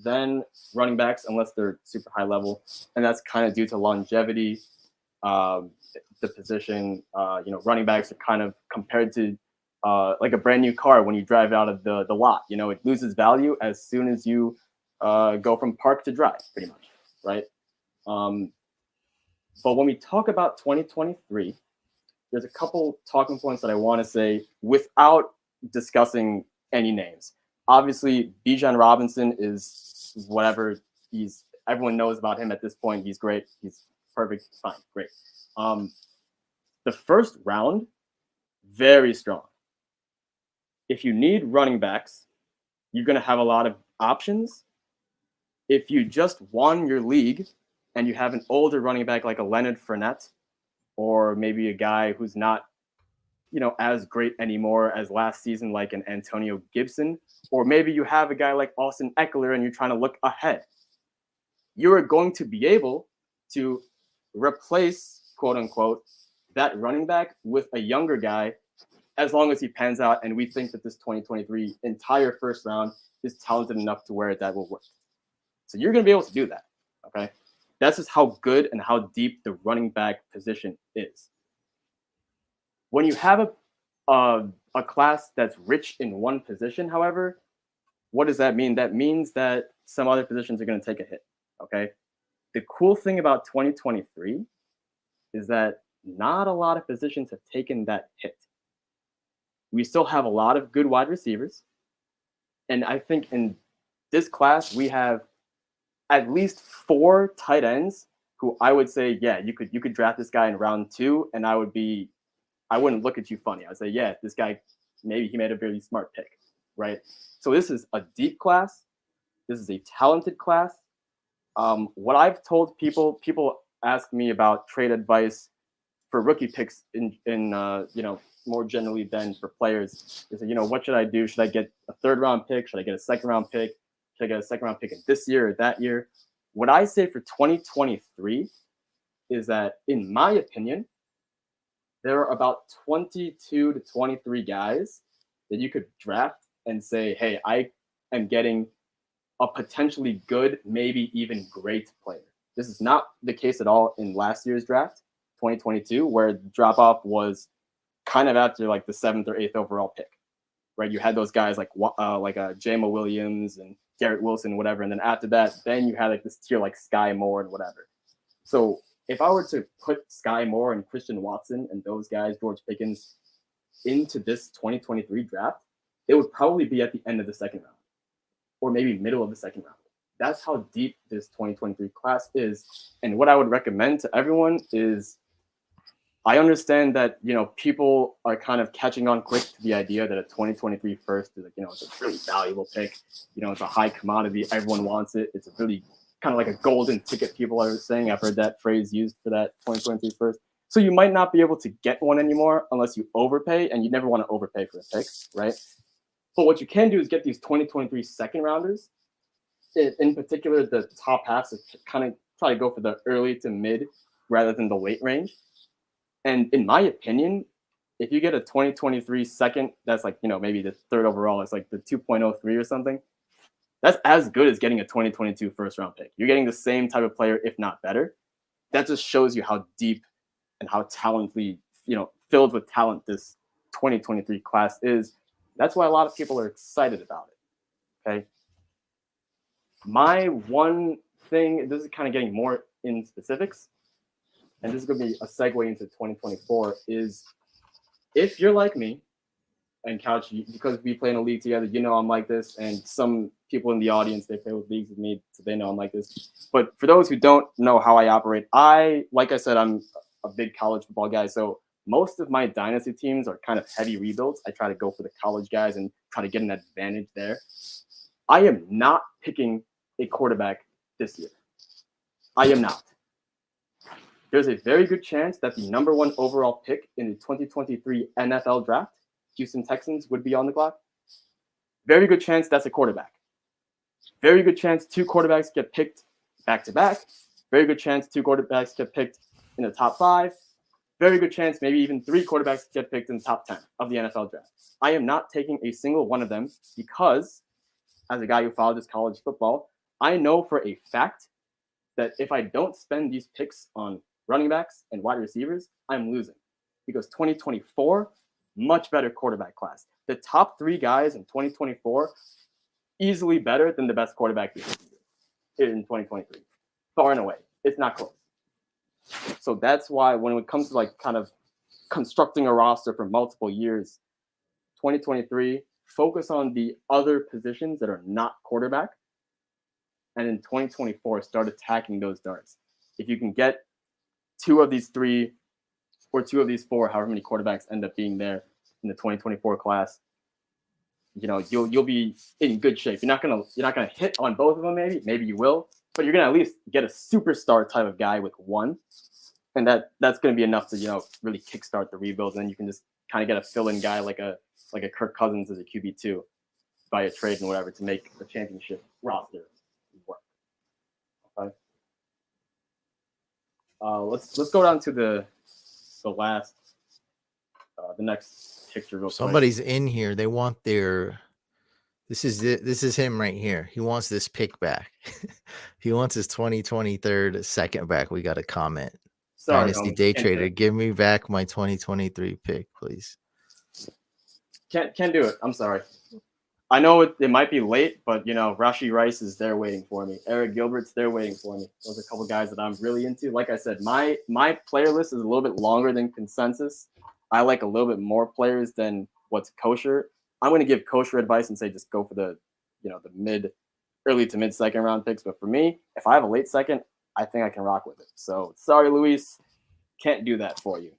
Speaker 2: than running backs unless they're super high level, and that's kind of due to longevity. The position, running backs are kind of compared to like a brand new car when you drive out of the lot. It loses value as soon as you go from park to drive, pretty much, right? But when we talk about 2023, there's a couple talking points that I want to say without discussing any names. Obviously, Bijan Robinson is whatever. Everyone knows about him at this point. He's great. He's perfect. Fine. Great. The first round, very strong. If you need running backs, you're going to have a lot of options. If you just won your league and you have an older running back like a Leonard Fournette, or maybe a guy who's not, as great anymore as last season, like an Antonio Gibson, or maybe you have a guy like Austin Eckler and you're trying to look ahead. You are going to be able to replace, quote unquote, that running back with a younger guy as long as he pans out. And we think that this 2023 entire first round is talented enough to where that will work. So you're going to be able to do that. Okay. That's just how good and how deep the running back position is. When you have a class that's rich in one position, however, what does that mean? That means that some other positions are going to take a hit. Okay. The cool thing about 2023 is that not a lot of positions have taken that hit. We still have a lot of good wide receivers. And I think in this class, we have at least 4 tight ends who I would say, yeah, you could draft this guy in round 2, and I wouldn't look at you funny. I would say, yeah, this guy, maybe he made a very smart pick, right? So this is a deep class. This is a talented class. What I've told people ask me about trade advice for rookie picks in more generally than for players. Is what should I do? Should I get a 3rd round pick? Should I get a 2nd round pick? Should I get a 2nd round pick in this year or that year? What I say for 2023 is that, in my opinion, there are about 22 to 23 guys that you could draft and say, hey, I am getting a potentially good, maybe even great player. This is not the case at all in last year's draft, 2022, where the drop-off was kind of after like the 7th or 8th overall pick, right? You had those guys like Jamal Williams and Garrett Wilson, whatever. And then after that, then you had like this tier like Sky Moore and whatever. So if I were to put Sky Moore and Christian Watson and those guys, George Pickens, into this 2023 draft, it would probably be at the end of the 2nd round or maybe middle of the 2nd round. That's how deep this 2023 class is. And what I would recommend to everyone is, I understand that, people are kind of catching on quick to the idea that a 2023 first is like, it's a really valuable pick. It's a high commodity. Everyone wants it. It's a really kind of like a golden ticket, people are saying. I've heard that phrase used for that 2023 first. So you might not be able to get one anymore unless you overpay, and you never want to overpay for a pick, right? But what you can do is get these 2023 2nd rounders. In particular, the top half, so kind of try to go for the early to mid rather than the late range. And in my opinion, if you get a 2023 2nd, that's like, maybe the 3rd overall, it's like the 2.03 or something. That's as good as getting a 2022 1st round pick. You're getting the same type of player, if not better. That just shows you how deep and how talently, filled with talent this 2023 class is. That's why a lot of people are excited about it. Okay. My one thing, this is kind of getting more in specifics, and this is going to be a segue into 2024, is if you're like me and Couch, because we play in a league together, I'm like this, and some people in the audience, they play with leagues with me, so they know I'm like this. But for those who don't know how I operate, like I said, I'm a big college football guy, so most of my dynasty teams are kind of heavy rebuilds. I try to go for the college guys and try to get an advantage there. I am not picking a quarterback this year. I am not. There's a very good chance that the number 1 overall pick in the 2023 NFL draft, Houston Texans, would be on the clock. Very good chance that's a quarterback. Very good chance 2 quarterbacks get picked back-to-back. Very good chance 2 quarterbacks get picked in the top 5. Very good chance maybe even 3 quarterbacks get picked in the top 10 of the NFL draft. I am not taking a single one of them because, as a guy who followed this college football, I know for a fact that if I don't spend these picks on running backs and wide receivers, I'm losing. Because 2024, much better quarterback class. The top 3 guys in 2024, easily better than the best quarterback in 2023. Far and away. It's not close. So that's why when it comes to like kind of constructing a roster for multiple years, 2023, focus on the other positions that are not quarterback. And in 2024, start attacking those darts. If you can get 2 of these 3 or 2 of these 4, however many quarterbacks end up being there in the 2024 class, you'll be in good shape. You're not gonna hit on both of them. Maybe you will, but you're gonna at least get a superstar type of guy with 1. and that's going to be enough to really kickstart the rebuild. And then you can just kind of get a fill-in guy like a Kirk Cousins as a QB2 by a trade and whatever to make the championship roster work. Okay. Let's go down to the last the next picture real quick.
Speaker 1: Somebody's in here. They want their. This is him right here. He wants this pick back. He wants his 2023 second back. We got a comment.
Speaker 2: Sorry,
Speaker 1: Dynasty Day Trader, give me back my 2023 pick, please.
Speaker 2: Can't do it. I'm sorry. I know it might be late, but Rashee Rice is there waiting for me. Eric Gilbert's there waiting for me. Those are a couple guys that I'm really into. Like I said, my player list is a little bit longer than consensus. I like a little bit more players than what's kosher. I'm going to give kosher advice and say just go for the early to mid second round picks. But for me, if I have a late second, I think I can rock with it. So sorry, Luis, can't do that for you.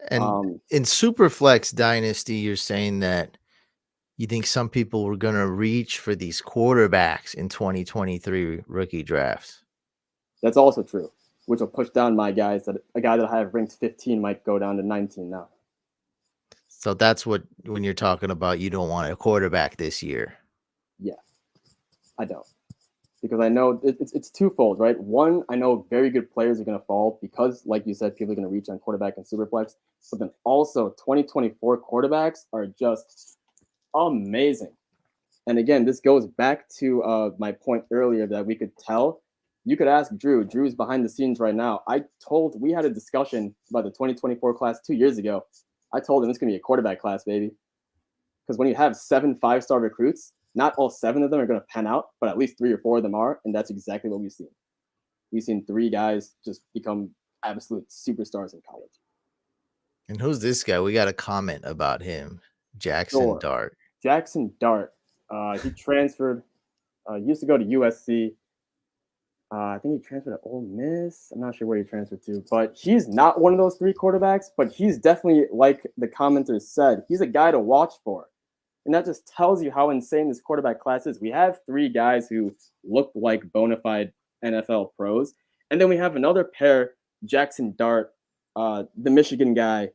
Speaker 1: And in Superflex Dynasty, you're saying that you think some people were going to reach for these quarterbacks in 2023 rookie drafts.
Speaker 2: That's also true, which will push down my guys. That a guy that I have ranked 15 might go down to 19 now.
Speaker 1: So that's when you're talking about you don't want a quarterback this year.
Speaker 2: Yeah, I don't. Because I know it's twofold, right? One, I know very good players are going to fall because, like you said, people are going to reach on quarterback and Superflex. But then also 2024 quarterbacks are just amazing. And again, this goes back to my point earlier that we could tell. You could ask Drew. Drew's behind the scenes right now. We had a discussion about the 2024 class 2 years ago. I told him it's going to be a quarterback class, baby. Because when you have 7 5-star recruits, not all 7 of them are going to pan out, but at least 3 or 4 of them are. And that's exactly what we've seen. We've seen 3 guys just become absolute superstars in college.
Speaker 1: And who's this guy? We got a comment about him. Jackson Dart.
Speaker 2: Jackson Dart. He transferred. Used to go to USC. I think he transferred to Ole Miss. I'm not sure where he transferred to, but he's not one of those 3 quarterbacks. But he's definitely, like the commenters said, he's a guy to watch for. And that just tells you how insane this quarterback class is. We have 3 guys who look like bona fide NFL pros. And then we have another pair, Jackson Dart, the Michigan guy.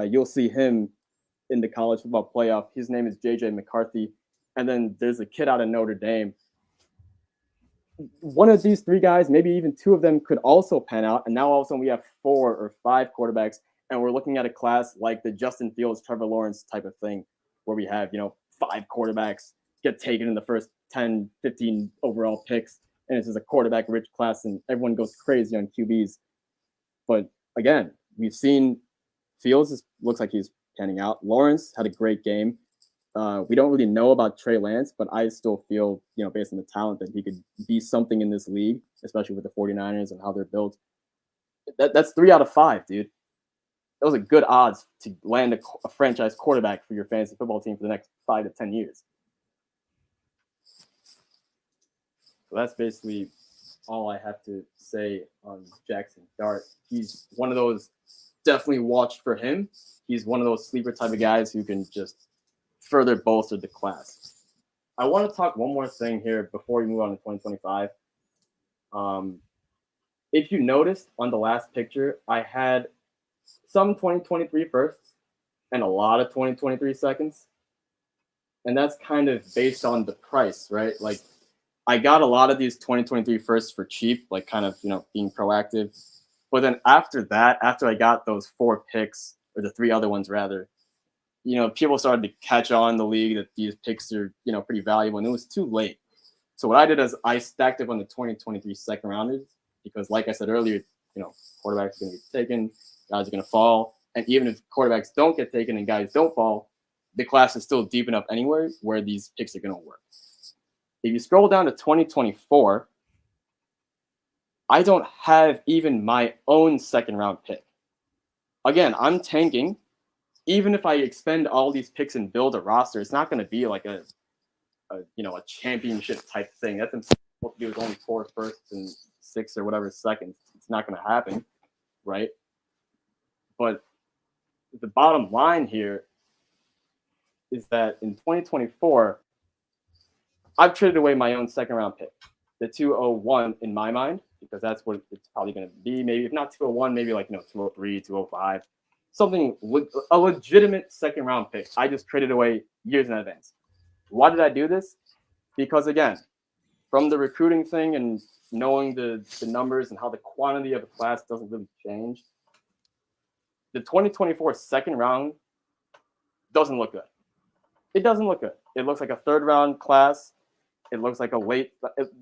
Speaker 2: You'll see him in the college football playoff. His name is JJ McCarthy. And then there's a kid out of Notre Dame. One of these 3 guys, maybe even 2 of them could also pan out. And now all of a sudden we have 4 or 5 quarterbacks. And we're looking at a class like the Justin Fields, Trevor Lawrence type of thing, where we have, 5 quarterbacks get taken in the first 10, 15 overall picks. And it's just a quarterback-rich class, and everyone goes crazy on QBs. But again, we've seen Fields looks like he's panning out. Lawrence had a great game. We don't really know about Trey Lance, but I still feel, based on the talent, that he could be something in this league, especially with the 49ers and how they're built. That's 3 out of 5, dude. Those are good odds to land a franchise quarterback for your fantasy football team for the next 5 to 10 years. So that's basically all I have to say on Jackson Dart. He's one of those, definitely watch for him. He's one of those sleeper type of guys who can just further bolster the class. I want to talk one more thing here before we move on to 2025. If you noticed on the last picture, I had some 2023 firsts and a lot of 2023 seconds. And that's kind of based on the price, right? Like, I got a lot of these 2023 firsts for cheap, like kind of, being proactive. But then after that, after I got those 4 picks, or the 3 other ones rather, people started to catch on in the league that these picks are, pretty valuable, and it was too late. So what I did is I stacked up on the 2023 second rounders because, like I said earlier, quarterbacks are going to get taken, guys are going to fall. And even if quarterbacks don't get taken and guys don't fall, the class is still deep enough anywhere where these picks are going to work. If you scroll down to 2024, I don't have even my own second round pick. Again, I'm tanking. Even if I expend all these picks and build a roster, it's not going to be like a championship type thing. That's supposed to do with only 4 firsts and 6 or whatever seconds. It's not going to happen, right? But the bottom line here is that in 2024, I've traded away my own second round pick, the 201 in my mind. because that's what it's probably going to be. Maybe if not 201, maybe like 203, 205, something a legitimate second round pick. I just traded away years in advance. Why did I do this? Because again, from the recruiting thing and knowing the numbers and how the quantity of a class doesn't really change, the 2024 second round doesn't look good. It doesn't look good. It looks like a third round class. It looks like a late,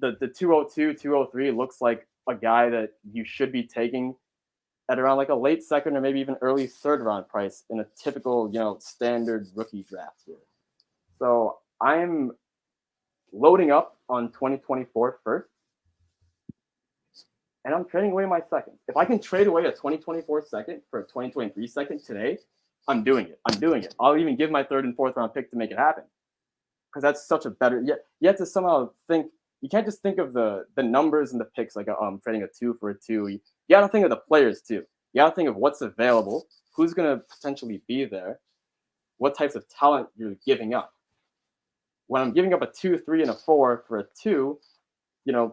Speaker 2: the 202, 203 looks like a guy that you should be taking at around like a late second or maybe even early third round price in a typical, standard rookie draft here. So I am loading up on 2024 first, and I'm trading away my second. If I can trade away a 2024 second for a 2023 second today, I'm doing it. I'm doing it. I'll even give my third and fourth round pick to make it happen. Because that's such a better. You have to somehow think. You can't just think of the numbers and the picks like trading a 2 for a 2. You got to think of the players too. You got to think of what's available, who's going to potentially be there, what types of talent you're giving up. When I'm giving up a 2, 3, and a 4 for a 2, in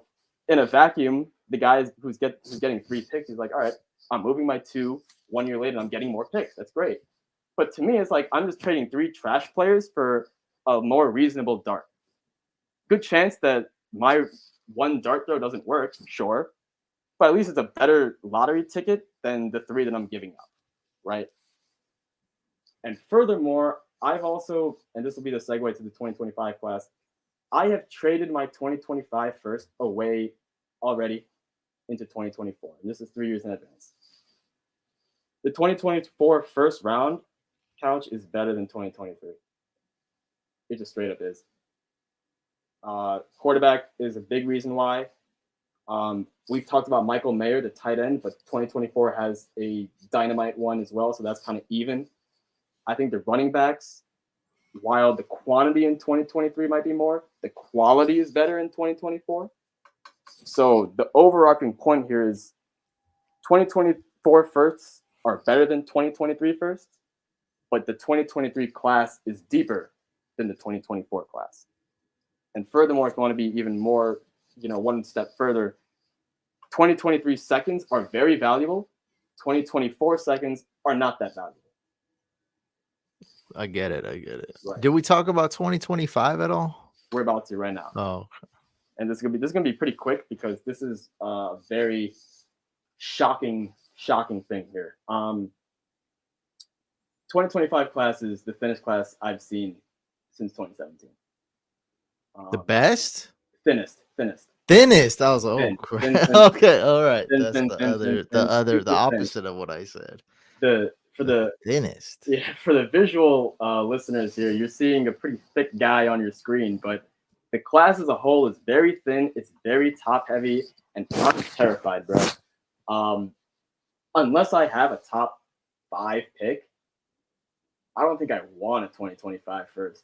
Speaker 2: a vacuum, the guy who's getting 3 picks, he's like, all right, I'm moving my 2 1 year later, and I'm getting more picks. That's great. But to me, it's like I'm just trading 3 trash players for a more reasonable dart. Good chance that my one dart throw doesn't work, sure, but at least it's a better lottery ticket than the 3 that I'm giving up, right? And furthermore, I've also, and this will be the segue to the 2025 class, I have traded my 2025 first away already into 2024. And this is 3 years in advance. The 2024 first round couch is better than 2023. It just straight up is. Quarterback is a big reason why. We've talked about Michael Mayer, the tight end, but 2024 has a dynamite one as well, so that's kind of even. I think the running backs, while the quantity in 2023 might be more, the quality is better in 2024. So the overarching point here is 2024 firsts are better than 2023 firsts, but the 2023 class is deeper than the 2024 class. And furthermore, if you want to be even more, one step further, 2023 seconds are very valuable. 2024 seconds are not that valuable.
Speaker 1: I get it.
Speaker 2: Right.
Speaker 1: Did we talk about 2025 at all?
Speaker 2: We're about to right now.
Speaker 1: Oh.
Speaker 2: And this is gonna be pretty quick because this is a very shocking thing here. 2025 class is the thinnest class I've seen since 2017.
Speaker 1: The best?
Speaker 2: Thinnest.
Speaker 1: I was like, oh crap. Okay, all right. That's the opposite of what I said.
Speaker 2: For the
Speaker 1: thinnest.
Speaker 2: Yeah, for the visual listeners here, you're seeing a pretty thick guy on your screen, but the class as a whole is very thin. It's very top heavy, and I'm terrified, bro. Unless I have a top 5 pick, I don't think I want a 2025 first.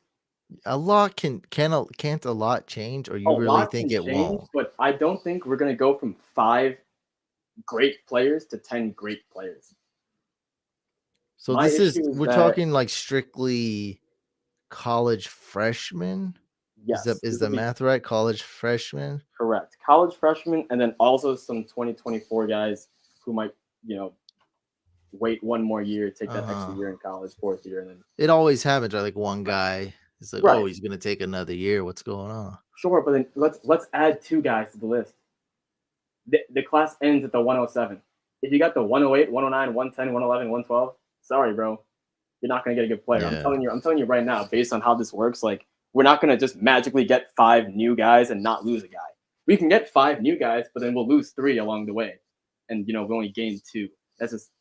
Speaker 1: A lot can't a lot change, or you really think it won't?
Speaker 2: But I don't think we're gonna go from 5 great players to 10 great players.
Speaker 1: So we're talking like strictly college freshmen?
Speaker 2: Yes.
Speaker 1: Is the math right? College freshmen?
Speaker 2: Correct. College freshmen, and then also some 2024 guys who might, wait one more year, take that extra year in college, 4th year, and then
Speaker 1: it always happens, right? Like one guy is like, oh, he's gonna take another year. What's going on?
Speaker 2: Sure, but then let's add 2 guys to the list. The class ends at the 107. If you got the 108, 109, 110, 111, 112, sorry, bro. You're not gonna get a good player.
Speaker 1: Yeah.
Speaker 2: I'm telling you right now, based on how this works, like we're not gonna just magically get 5 new guys and not lose a guy. We can get 5 new guys, but then we'll lose 3 along the way. And we only gain 2. That's just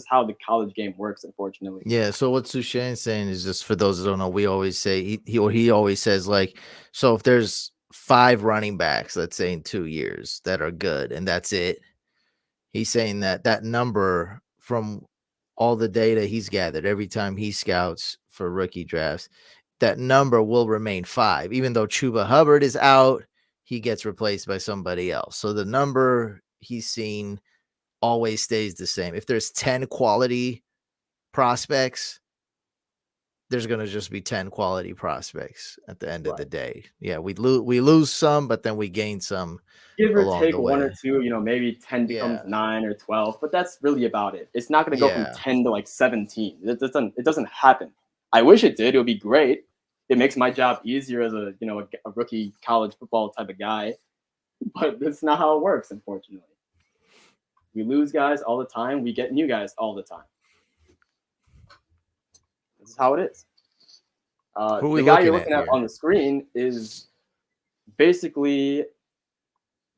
Speaker 2: how the college game works, unfortunately.
Speaker 1: Yeah. So what Sushan's saying is, just for those that don't know, we always say he always says, like, so if there's 5 running backs, let's say in 2 years, that are good, and that's it. He's saying that number, from all the data he's gathered every time he scouts for rookie drafts, that number will remain 5. Even though Chuba Hubbard is out, he gets replaced by somebody else. So the number he's seen always stays the same. If there's 10 quality prospects, there's going to just be 10 quality prospects at the end of
Speaker 2: Right.
Speaker 1: the day. Yeah, we lose some, but then we gain some
Speaker 2: Give or
Speaker 1: along
Speaker 2: take
Speaker 1: the
Speaker 2: one or
Speaker 1: way.
Speaker 2: two, maybe 10
Speaker 1: Yeah.
Speaker 2: becomes 9 or 12, but that's really about it. It's not going to go from
Speaker 1: Yeah.
Speaker 2: 10 to like 17. It doesn't happen. I wish it did. It would be great. It makes my job easier as a rookie college football type of guy, but that's not how it works, unfortunately. We lose guys all the time. We get new guys all the time. This is how it is.
Speaker 1: Who are we
Speaker 2: The guy you're
Speaker 1: looking at
Speaker 2: looking at
Speaker 1: here?
Speaker 2: on the screen is basically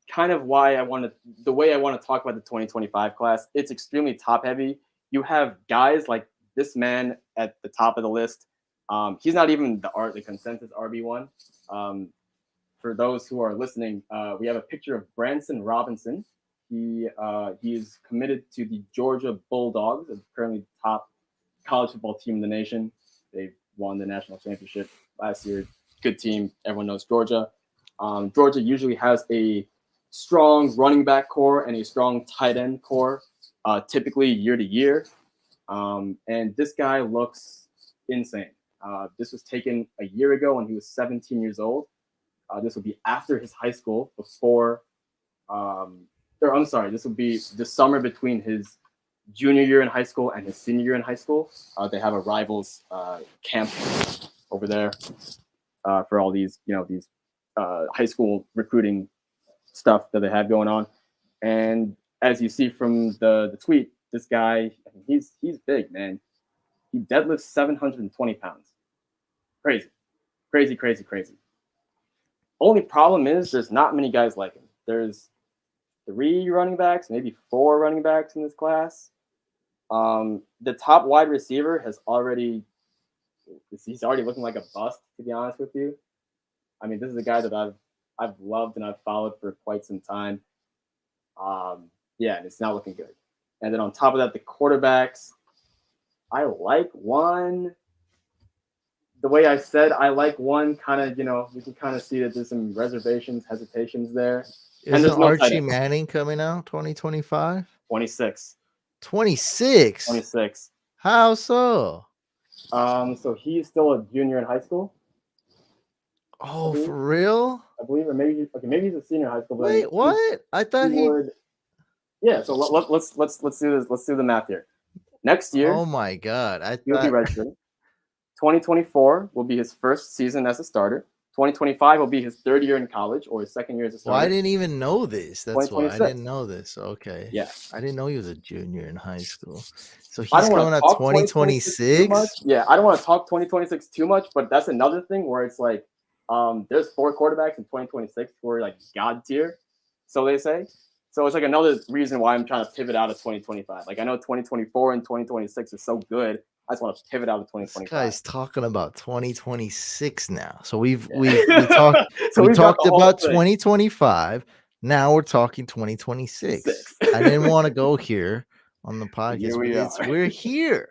Speaker 2: kind of the way I want to talk about the 2025 class. It's extremely top heavy. You have guys like this man at the top of the list. He's not even the consensus RB1. For those who are listening, we have a picture of Branson Robinson. He is committed to the Georgia Bulldogs, currently the top college football team in the nation. They won the national championship last year. Good team. Everyone knows Georgia. Georgia usually has a strong running back core and a strong tight end core, typically year to year. And this guy looks insane. This was taken a year ago when he was 17 years old. This would be after his high school, this would be the summer between his junior year in high school and his senior year in high school. They have a rivals camp over there for all these high school recruiting stuff that they have going on. And as you see from the tweet, this guy, he's big, man. He deadlifts 720 pounds. Crazy. Only problem is there's not many guys like him. There's 3 running backs, maybe 4 running backs in this class. The top wide receiver he's already looking like a bust, to be honest with you. I mean, this is a guy that I've loved and I've followed for quite some time. And it's not looking good. And then on top of that, the quarterbacks, I like one. The way I said, I like one kind of, we can kind of see that there's some hesitations there.
Speaker 1: And there's Archie Manning coming out 2025?
Speaker 2: 26.
Speaker 1: 26?
Speaker 2: 26.
Speaker 1: How so?
Speaker 2: So he's still a junior in high school.
Speaker 1: Oh, for real?
Speaker 2: I believe, or maybe he's a senior in high school.
Speaker 1: Wait, what? I thought he would.
Speaker 2: Yeah, so let's do this. Let's do the math here. Next year.
Speaker 1: Oh my God!
Speaker 2: He'll be redshirted. 2024 will be his first season as a starter. 2025 will be his 3rd year in college or his 2nd year as a starter.
Speaker 1: Well, I didn't even know this. That's why I didn't know this. Okay.
Speaker 2: Yeah.
Speaker 1: I didn't know he was a junior in high school. So he's coming out 2026?
Speaker 2: Yeah, I don't want to talk 2026 too much, but that's another thing where it's like there's 4 quarterbacks in 2026 who are like God tier, so they say. So it's like another reason why I'm trying to pivot out of 2025. Like I know 2024 and 2026 is so good. I just want to pivot out of 2025.
Speaker 1: This guy's talking about 2026 now. So we talked about 2025. Now we're talking 2026. I didn't want to go here on the podcast, but we're here.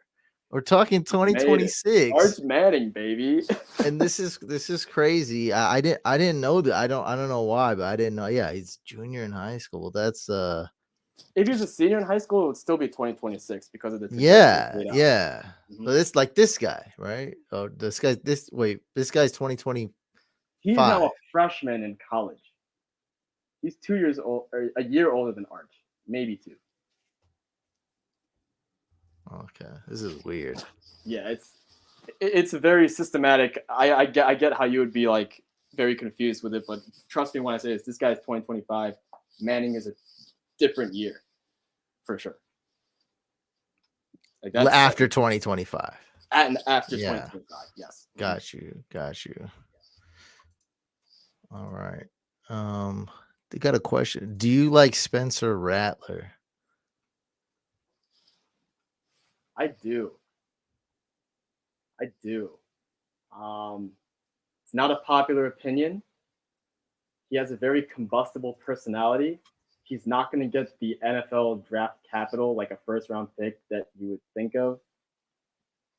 Speaker 1: We're talking 2026.
Speaker 2: Arch Manning, baby.
Speaker 1: And this is crazy. I didn't know that. I don't know why, but I didn't know. Yeah, he's junior in high school. That's
Speaker 2: if he was a senior in high school, it would still be 2026 because of the
Speaker 1: Mm-hmm. But it's like this guy, right? Oh, this guy's 2020.
Speaker 2: He's now a freshman in college. He's 2 years old, or a year older than Arch, maybe 2.
Speaker 1: Okay, this is weird.
Speaker 2: Yeah, it's very systematic. I get how you would be like very confused with it, but trust me when I say this guy's 2025. Manning is a different year, for sure.
Speaker 1: Like that's after 2025.
Speaker 2: And after 2025, yes.
Speaker 1: Got you. All right. They got a question. Do you like Spencer Rattler?
Speaker 2: I do. It's not a popular opinion. He has a very combustible personality. He's not going to get the NFL draft capital like a first-round pick that you would think of.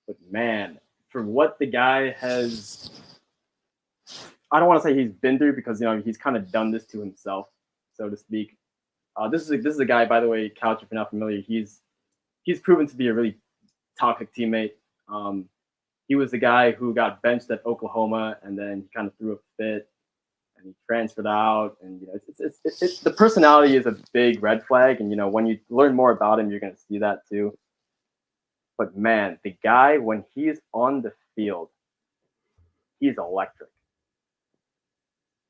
Speaker 2: But man, for what the guy has, I don't want to say he's been through because he's kind of done this to himself, so to speak. This is a guy, by the way, Couch, if you're not familiar, he's proven to be a really toxic teammate. he was the guy who got benched at Oklahoma, and then he kind of threw a fit, and he transferred out. And it's the personality is a big red flag. And when you learn more about him, you're going to see that too. But man, the guy when he's on the field, he's electric.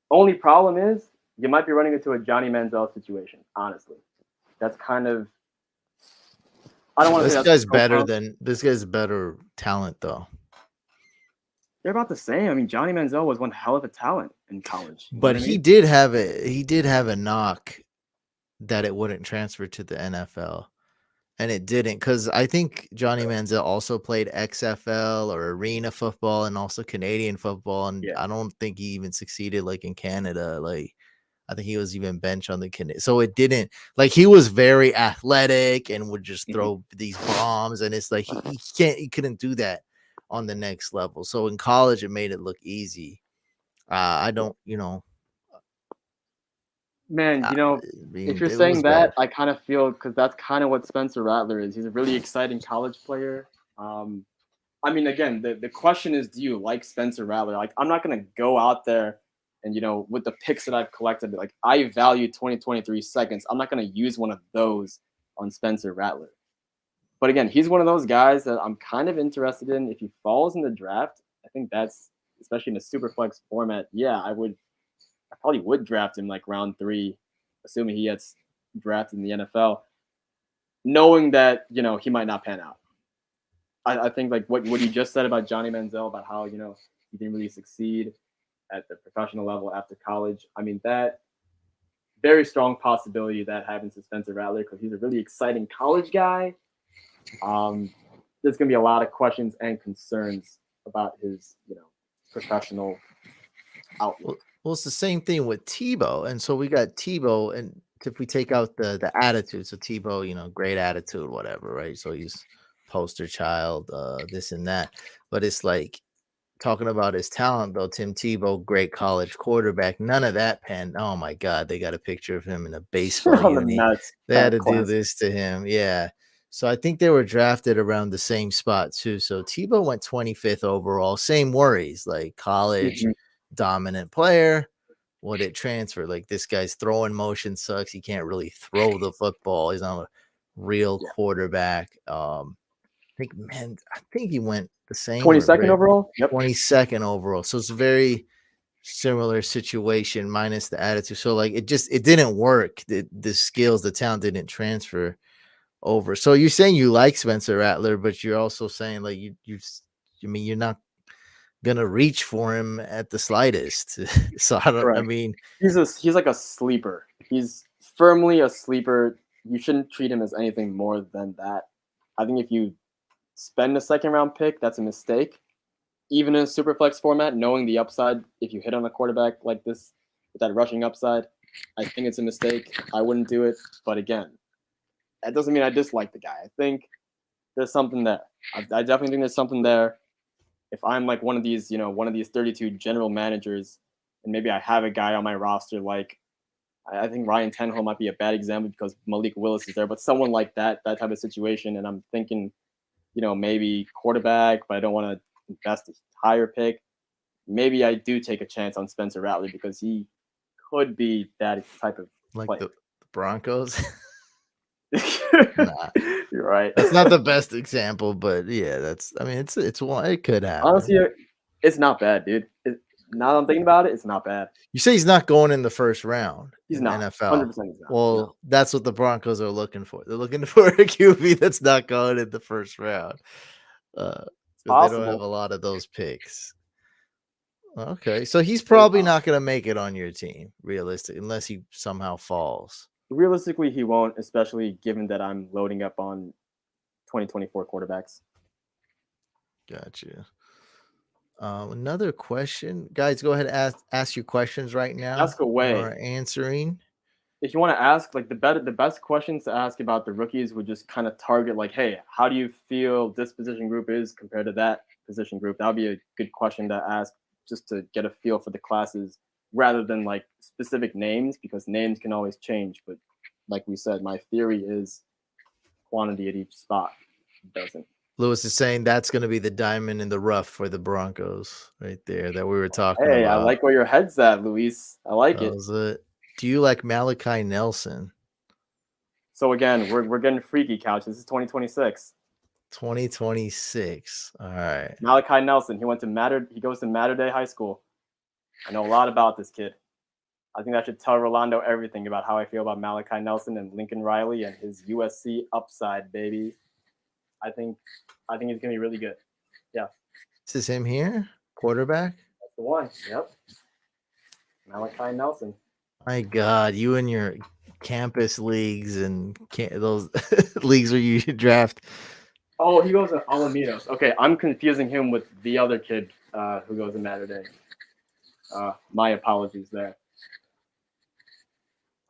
Speaker 2: Only problem is you might be running into a Johnny Manziel situation. Honestly, that's kind of I don't want to say
Speaker 1: This guy's better talent though.
Speaker 2: They're about the same. I mean, Johnny Manziel was one hell of a talent in college.
Speaker 1: But he did have a knock that it wouldn't transfer to the NFL. And it didn't, because I think Johnny Manziel also played XFL or arena football and also Canadian football. And I don't think he even succeeded like in Canada. Like, I think he was even bench on the Canadian. So it didn't, like, he was very athletic and would just throw these bombs. And it's like, he couldn't do that on the next level. So in college, it made it look easy. I don't,
Speaker 2: Man, if you're saying that, I kind of feel because that's kind of what Spencer Rattler is. He's a really exciting college player. I mean, again, the question is, do you like Spencer Rattler? Like, I'm not going to go out there and, with the picks that I've collected, like, I value 2023 seconds. I'm not going to use one of those on Spencer Rattler. But again, he's one of those guys that I'm kind of interested in. If he falls in the draft, I think that's, especially in a super flex format, I probably would draft him like round 3, assuming he gets drafted in the NFL, knowing that, he might not pan out. I think like what you just said about Johnny Manziel, about how, he didn't really succeed at the professional level after college. I mean, that very strong possibility that happens to Spencer Rattler because he's a really exciting college guy. There's going to be a lot of questions and concerns about his, professional outlook.
Speaker 1: Well, it's the same thing with Tebow. And so we got Tebow, and if we take out the attitude, so Tebow, great attitude, whatever, right? So he's poster child, this and that. But it's like talking about his talent, though. Tim Tebow, great college quarterback. None of that panned. Oh my God, they got a picture of him in a baseball uni. They had to do this to him. Yeah. So I think they were drafted around the same spot too. So Tebow went 25th overall. Same worries, like college. Dominant player. Would it transfer? Like, this guy's throwing motion sucks. He can't really throw the football. He's not a real quarterback. I think he went the same.
Speaker 2: 22nd overall.
Speaker 1: Yep. 22nd overall. So it's a very similar situation minus the attitude. So like it didn't work. The skills, the talent didn't transfer over. So you're saying you like Spencer Rattler, but you're also saying like you're not gonna reach for him at the slightest. So I mean,
Speaker 2: he's like a sleeper. He's firmly a sleeper. You shouldn't treat him as anything more than that. I think if you spend a second round pick, that's a mistake. Even in a super flex format, knowing the upside, if you hit on a quarterback like this with that rushing upside, I think it's a mistake. I wouldn't do it. But again, that doesn't mean I dislike the guy. I think there's something there. I definitely think there's something there. If I'm like one of these 32 general managers, and maybe I have a guy on my roster, like I think Ryan Tannehill might be a bad example because Malik Willis is there, but someone like that type of situation, and I'm thinking, maybe quarterback, but I don't want to invest a higher pick. Maybe I do take a chance on Spencer Rattler because he could be that type of
Speaker 1: like
Speaker 2: player.
Speaker 1: the Broncos.
Speaker 2: Nah. You're right.
Speaker 1: That's not the best example, but yeah, it's one. It could happen.
Speaker 2: Honestly, it's not bad, dude. Now that I'm thinking about it, it's not bad.
Speaker 1: You say he's not going in the first round.
Speaker 2: He's
Speaker 1: in
Speaker 2: not.
Speaker 1: NFL.
Speaker 2: 100% he's not.
Speaker 1: Well, that's what the Broncos are looking for. They're looking for a QB that's not going in the first round. Because they don't have a lot of those picks. Okay, so he's probably not going to make it on your team, realistically, unless he somehow falls.
Speaker 2: Realistically, he won't, especially given that I'm loading up on 2024 quarterbacks.
Speaker 1: Gotcha. Another question, guys. Go ahead and ask your questions right now.
Speaker 2: Ask away.
Speaker 1: Or answering.
Speaker 2: If you want to ask, like the best questions to ask about the rookies would just kind of target, like, hey, how do you feel this position group is compared to that position group? That would be a good question to ask, just to get a feel for the classes, rather than like specific names, because names can always change. But like we said, my theory is quantity at each spot doesn't.
Speaker 1: Lewis is saying that's going to be the diamond in the rough for the Broncos right there that we were talking
Speaker 2: Hey, I
Speaker 1: about.
Speaker 2: like where your head's at, Luis. I like
Speaker 1: That
Speaker 2: it.
Speaker 1: was it. Do you like Malachi Nelson?
Speaker 2: So again, we're getting freaky, Couch. This is 2026.
Speaker 1: 2026. All right.
Speaker 2: Malachi Nelson. He goes to Mater Day High School. I know a lot about this kid. I think I should tell Rolando everything about how I feel about Malachi Nelson and Lincoln Riley and his USC upside, baby. I think he's gonna be really good. Yeah.
Speaker 1: This is him here, quarterback.
Speaker 2: That's the one. Yep. Malachi Nelson.
Speaker 1: My God, you and your campus leagues and those leagues where you draft.
Speaker 2: Oh, he goes to Alamitos. Okay, I'm confusing him with the other kid who goes to Mater Day. My apologies there.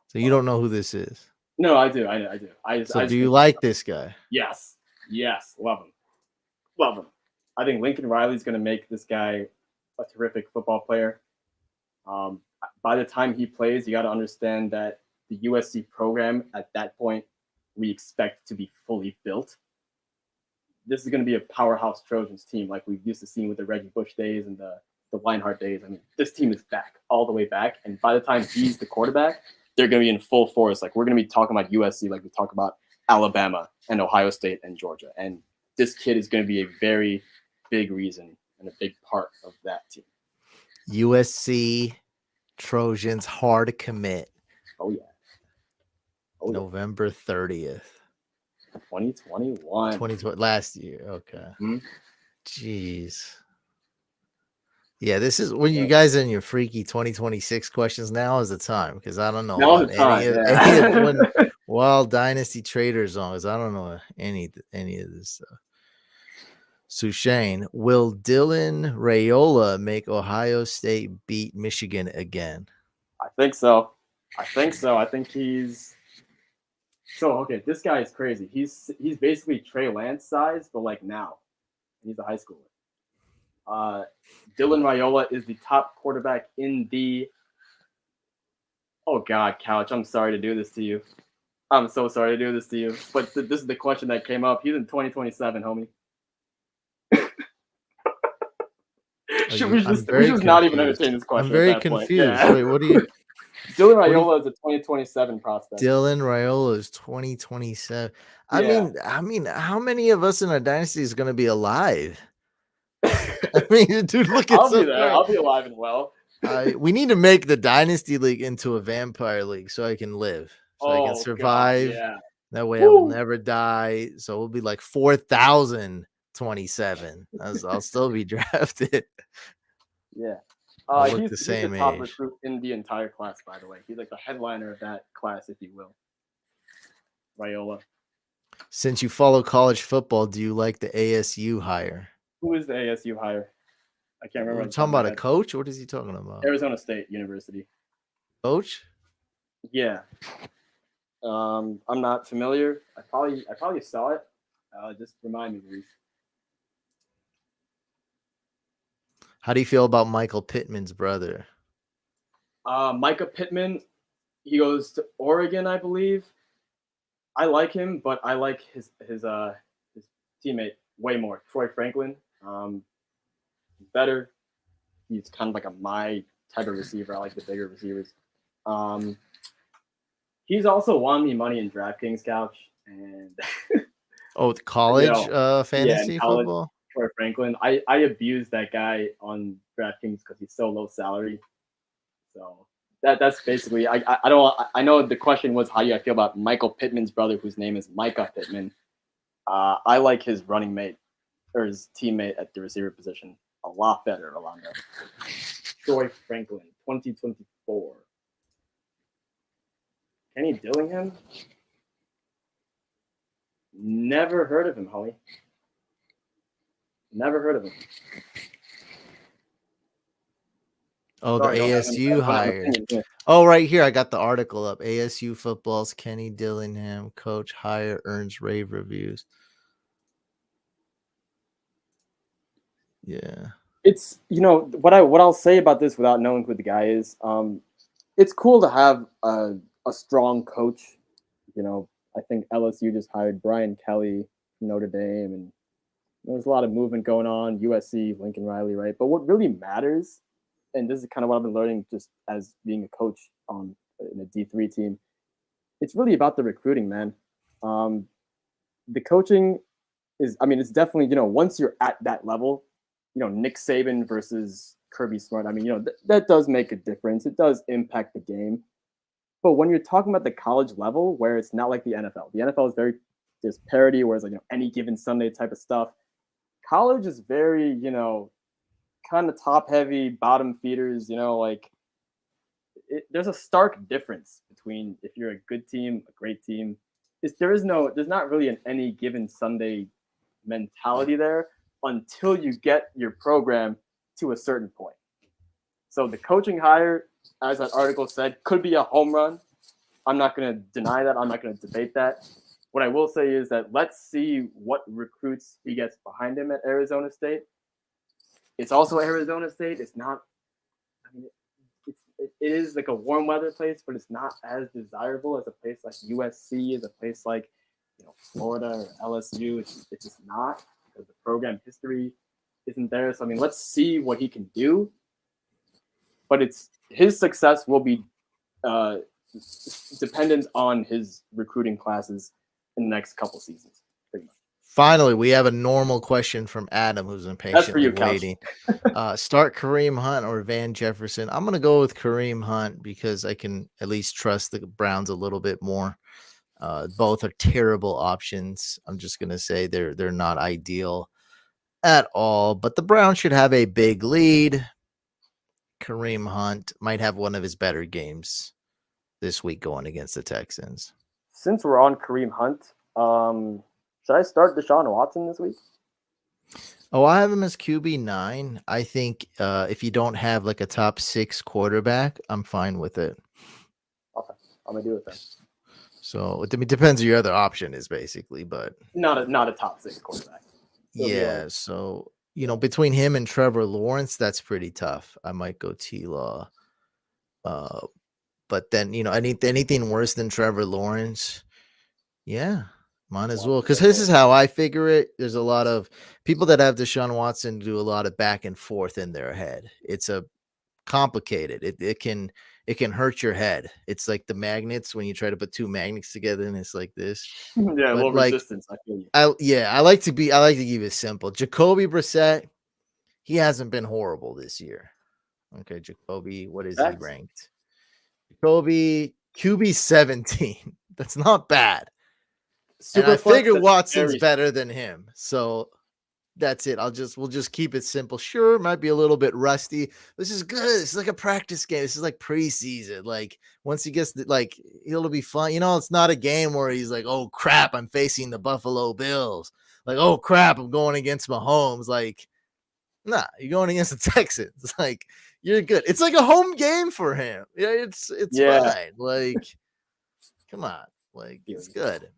Speaker 1: So you don't know who this is?
Speaker 2: No, I do.
Speaker 1: Do you like this guy?
Speaker 2: Yes. Love him. I think Lincoln Riley's going to make this guy a terrific football player. By the time he plays, you got to understand that the USC program at that point we expect to be fully built. This is going to be a powerhouse Trojans team like we've used to seeing with the Reggie Bush days and the Weinhardt days. I mean, this team is back, all the way back. And by the time he's the quarterback, they're going to be in full force. Like, we're going to be talking about USC like we talk about Alabama and Ohio State and Georgia. And this kid is going to be a very big reason and a big part of that team.
Speaker 1: USC Trojans hard commit.
Speaker 2: Oh, yeah.
Speaker 1: November 30th.
Speaker 2: 2021.
Speaker 1: 2020, last year. Okay.
Speaker 2: Mm-hmm.
Speaker 1: Jeez. Yeah, this is when you guys in your freaky 2026 questions. Now is the time, because I don't know about any of Wild Dynasty Traders songs. I don't know any of this stuff. Sushane, will Dylan Raiola make Ohio State beat Michigan again?
Speaker 2: I think so. I think he's okay. This guy is crazy. He's basically Trey Lance size, but like now, he's a high schooler. Dylan Raiola is the top quarterback in the. Oh God, Couch! I'm sorry to do this to you. I'm so sorry to do this to you. But this is the question that came up. He's in 2027, homie. We should not even entertain this question.
Speaker 1: I'm very confused. Yeah. Wait, what do you?
Speaker 2: Dylan Raiola is a 2027 prospect.
Speaker 1: Dylan Raiola is 2027. I mean, how many of us in our dynasty is going to be alive? I mean, dude, look at
Speaker 2: I'll be there. I'll be alive and well.
Speaker 1: We need to make the dynasty league into a vampire league so I can live, so I can survive.
Speaker 2: God, yeah.
Speaker 1: That way, I will never die. So it'll be like 4,027. I'll still be drafted.
Speaker 2: Yeah.
Speaker 1: He's the same
Speaker 2: top
Speaker 1: age.
Speaker 2: recruit in the entire class, by the way. He's like the headliner of that class, if you will. Raiola.
Speaker 1: Since you follow college football, do you like the ASU hire?
Speaker 2: Who is the ASU hire? I can't remember.
Speaker 1: Are you talking about a coach? What is he talking about?
Speaker 2: Arizona State University.
Speaker 1: Coach?
Speaker 2: Yeah. I'm not familiar. I probably saw it. Just remind me, please.
Speaker 1: How do you feel about Michael Pittman's brother?
Speaker 2: Micah Pittman, he goes to Oregon, I believe. I like him, but I like his teammate way more. Troy Franklin. He's better. He's kind of like my type of receiver. I like the bigger receivers. He's also won me money in DraftKings, Couch. And
Speaker 1: the college fantasy football?
Speaker 2: Troy Franklin. I abused that guy on DraftKings because he's so low salary. So that's basically I know the question was how do I feel about Michael Pittman's brother, whose name is Micah Pittman. I like his running mate or his teammate at the receiver position a lot better, Rolando. Troy Franklin, 2024. Kenny Dillingham? Never heard of him, Holly. Never heard of him.
Speaker 1: Oh, the ASU hire. Oh, right here. I got the article up. ASU football's Kenny Dillingham, coach hire, earns rave reviews. Yeah.
Speaker 2: It's, what I'll say about this without knowing who the guy is. It's cool to have a strong coach. I think LSU just hired Brian Kelly from Notre Dame, and There's a lot of movement going on. USC, Lincoln Riley, right? But what really matters, and this is kind of what I've been learning just as being a coach on in a D3 team, it's really about the recruiting, man. Um, the coaching is, I mean, it's definitely, once you're at that level, Nick Saban versus Kirby Smart, I mean, that does make a difference. It does impact the game. But when you're talking about the college level, where it's not like the NFL is very, there's parity, whereas like, any given Sunday type of stuff. College is very, kind of top heavy, bottom feeders, like there's a stark difference between if you're a good team, a great team. There's not really an any given Sunday mentality there until you get your program to a certain point. So the coaching hire, as that article said, could be a home run. I'm not going to deny that. I'm not going to debate that. What I will say is that let's see what recruits he gets behind him at Arizona State. It's also Arizona State. It's not, I mean, it is like a warm weather place, but it's not as desirable as a place like USC, as a place like Florida or LSU. It's just not, because the program history isn't there. So I mean, let's see what he can do. But his success will be dependent on his recruiting classes in the next couple seasons, pretty much.
Speaker 1: Finally, we have a normal question from Adam, who's impatiently waiting. Start Kareem Hunt or Van Jefferson? I'm going to go with Kareem Hunt because I can at least trust the Browns a little bit more. Both are terrible options. I'm just going to say they're not ideal at all, but the Browns should have a big lead. Kareem Hunt might have one of his better games this week going against the Texans.
Speaker 2: Since we're on Kareem Hunt, should I start Deshaun Watson this week?
Speaker 1: Oh, I have him as QB9. I think if you don't have like a top 6 quarterback, I'm fine with it.
Speaker 2: Okay, I'm gonna do it then.
Speaker 1: So it depends on your other option is basically, but
Speaker 2: not a top 6 quarterback.
Speaker 1: Yeah, so between him and Trevor Lawrence, that's pretty tough. I might go T-Law. But then anything worse than Trevor Lawrence, yeah, might as well. Because this is how I figure it. There's a lot of people that have Deshaun Watson do a lot of back and forth in their head. It's a complicated. It can hurt your head. It's like the magnets when you try to put 2 magnets together and it's like this.
Speaker 2: Yeah, a little resistance. I feel you.
Speaker 1: I like to keep it simple. Jacoby Brissett, he hasn't been horrible this year. Okay, Jacoby, what is he ranked? Jacoby QB 17. That's not bad. And I figure Watson's better than him. So that's it. We'll just keep it simple. Sure, it might be a little bit rusty. This is good. This is like a practice game. This is like preseason. Like once he gets it'll be fun. It's not a game where he's like, oh crap, I'm facing the Buffalo Bills. Like, oh crap, I'm going against Mahomes. Like, nah, you're going against the Texans. Like, you're good. It's like a home game for him. Yeah, it's fine. Like, come on. Like, it's good.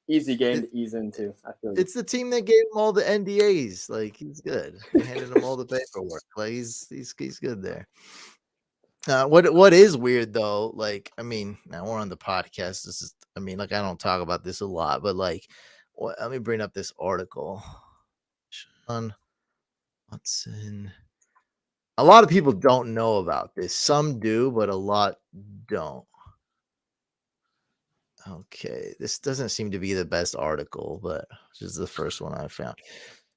Speaker 2: Easy game to ease into. I feel
Speaker 1: it's the team that gave him all the NDAs. Like, he's good. They handed him all the paperwork. Like, he's good there. What is weird though? Like, I mean, now we're on the podcast. I don't talk about this a lot, but like, let me bring up this article. Sean Watson. A lot of people don't know about this. Some do, but a lot don't. Okay, this doesn't seem to be the best article, but this is the first one I found.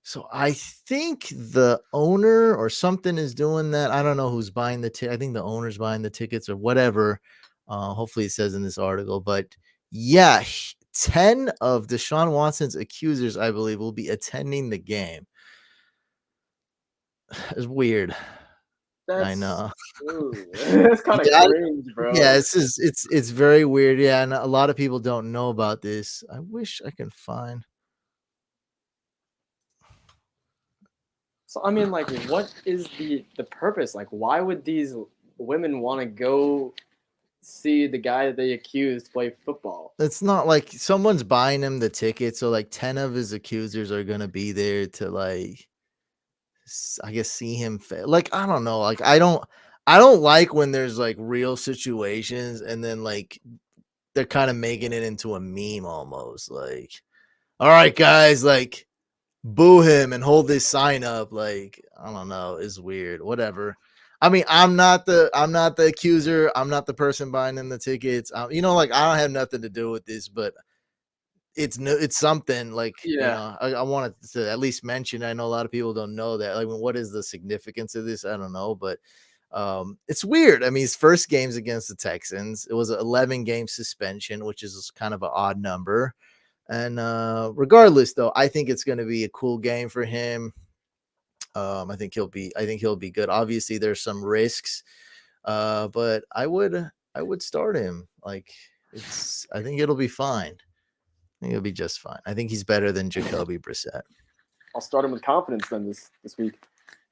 Speaker 1: So I think the owner or something is doing that. I don't know who's buying the ticket. I think the owner's buying the tickets or whatever. Hopefully it says in this article, but yeah, 10 of Deshaun Watson's accusers, I believe, will be attending the game. It's weird. I know.
Speaker 2: It's kind of cringe, bro.
Speaker 1: Yeah, it's very weird. Yeah, and a lot of people don't know about this. I wish I can find.
Speaker 2: So I mean, like, what is the purpose? Like, why would these women want to go see the guy that they accused play football?
Speaker 1: It's not like someone's buying him the ticket, so like 10 of his accusers are gonna be there to like, I guess, see him fail. Like, I don't know. Like, I don't like when there's like real situations and then like they're kind of making it into a meme almost. Like, all right, guys, like boo him and hold this sign up. Like, I don't know, is weird. Whatever. I mean, I'm not the accuser. I'm not the person buying them the tickets. Like I don't have nothing to do with this, but it's something like
Speaker 2: Yeah.
Speaker 1: I wanted to at least mention. I know a lot of people don't know that. Like, what is the significance of this? I don't know, but it's weird. I mean, his first games against the Texans, it was an 11 game suspension, which is kind of an odd number. And regardless, though, I think it's going to be a cool game for him. I think he'll be good. Obviously, there's some risks, but I would start him. Like, I think it'll be fine. I think it'll be just fine. I think he's better than Jacoby Brissett.
Speaker 2: I'll start him with confidence then this week.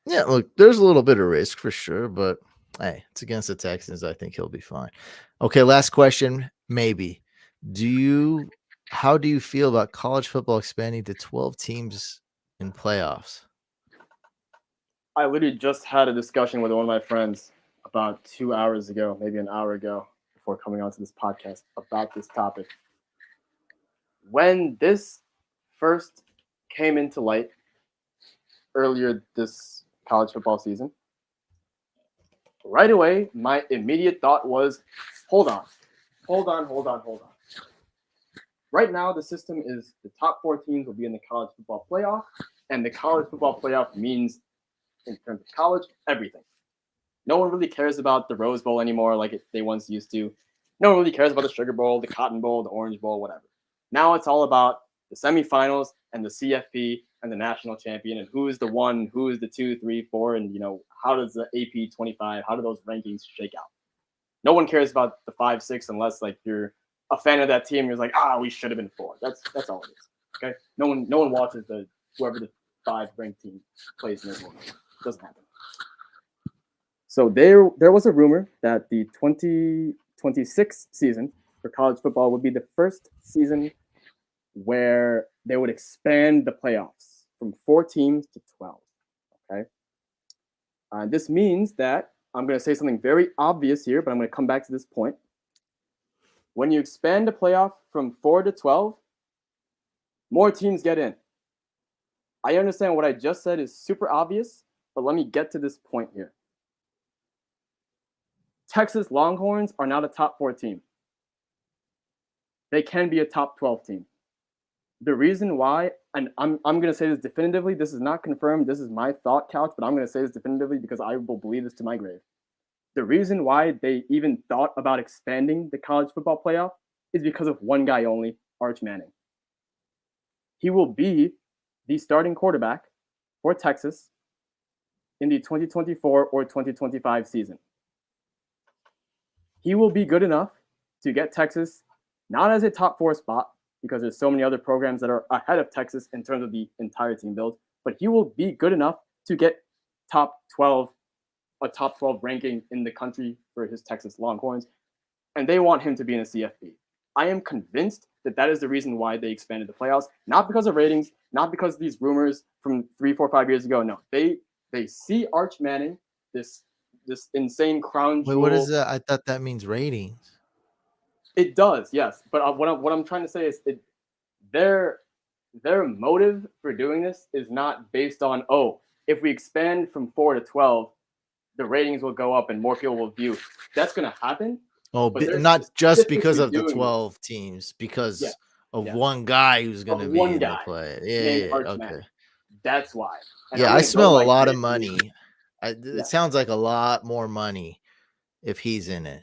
Speaker 1: Yeah, look, there's a little bit of risk for sure, but hey, it's against the Texans. I think he'll be fine. Okay, last question. Maybe. How do you feel about college football expanding to 12 teams in playoffs?
Speaker 2: I literally just had a discussion with one of my friends about 2 hours ago, maybe an hour ago, before coming onto this podcast about this topic. When this first came into light earlier this college football season, right away, my immediate thought was, hold on. Right now, the system is the top 4 teams will be in the college football playoff, and the college football playoff means, in terms of college, everything. No one really cares about the Rose Bowl anymore like they once used to. No one really cares about the Sugar Bowl, the Cotton Bowl, the Orange Bowl, whatever. Now it's all about the semifinals and the CFP and the national champion and who is the 1, who is the 2, 3, 4, and how does the AP 25, how do those rankings shake out? No one cares about the 5, 6 unless like you're a fan of that team. You're like, we should have been 4. That's all it is. Okay. No one watches whoever the 5 ranked team plays in their tournament. It doesn't happen. So there was a rumor that the 2026 season for college football would be the first season where they would expand the playoffs from 4 teams to 12. Okay. This means that I'm going to say something very obvious here, but I'm going to come back to this point. When you expand the playoff from 4 to 12, more teams get in. I understand what I just said is super obvious, but let me get to this point here. Texas Longhorns are not a top 4 team. They can be a top 12 team. The reason why, and I'm going to say this definitively, this is not confirmed, this is my thought couch, but I'm going to say this definitively because I will believe this to my grave. The reason why they even thought about expanding the college football playoff is because of one guy only, Arch Manning. He will be the starting quarterback for Texas in the 2024 or 2025 season. He will be good enough to get Texas not as a top 4 spot, because there's so many other programs that are ahead of Texas in terms of the entire team build, but he will be good enough to get a top 12 ranking in the country for his Texas Longhorns, and they want him to be in a CFP. I am convinced that is the reason why they expanded the playoffs, not because of ratings, not because of these rumors from 3, 4, 5 years ago. No, they see Arch Manning, this insane crown jewel.
Speaker 1: Wait, what is that? I thought that means ratings.
Speaker 2: It does, yes. But what I'm trying to say is their motive for doing this is not based on, if we expand from 4 to 12, the ratings will go up and more people will view. That's going to happen.
Speaker 1: Not just because of the 12 teams, because of one guy who's going to be in the play. Yeah. Okay.
Speaker 2: Manning. That's why.
Speaker 1: And I smell a lot of money. It sounds like a lot more money if he's in it.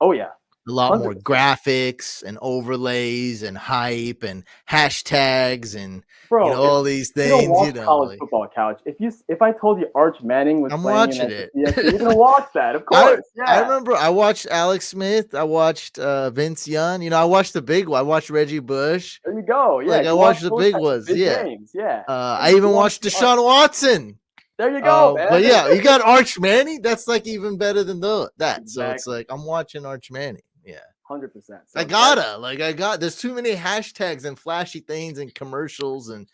Speaker 2: Oh, yeah.
Speaker 1: A lot more graphics and overlays and hype and hashtags and all these things.
Speaker 2: You don't watch college football couch. If I told you Arch Manning was playing in it, you're gonna watch that, of course.
Speaker 1: I remember I watched Alex Smith. I watched Vince Young. I watched the big one. I watched Reggie Bush.
Speaker 2: There you go. Yeah,
Speaker 1: I watched the big ones.
Speaker 2: Games. Yeah.
Speaker 1: I even watched Deshaun Watson.
Speaker 2: There you go, man.
Speaker 1: But yeah, you got Arch Manning. That's like even better than that. Exactly. So it's like I'm watching Arch Manning. Yeah,
Speaker 2: 100%.
Speaker 1: So there's too many hashtags and flashy things and commercials, and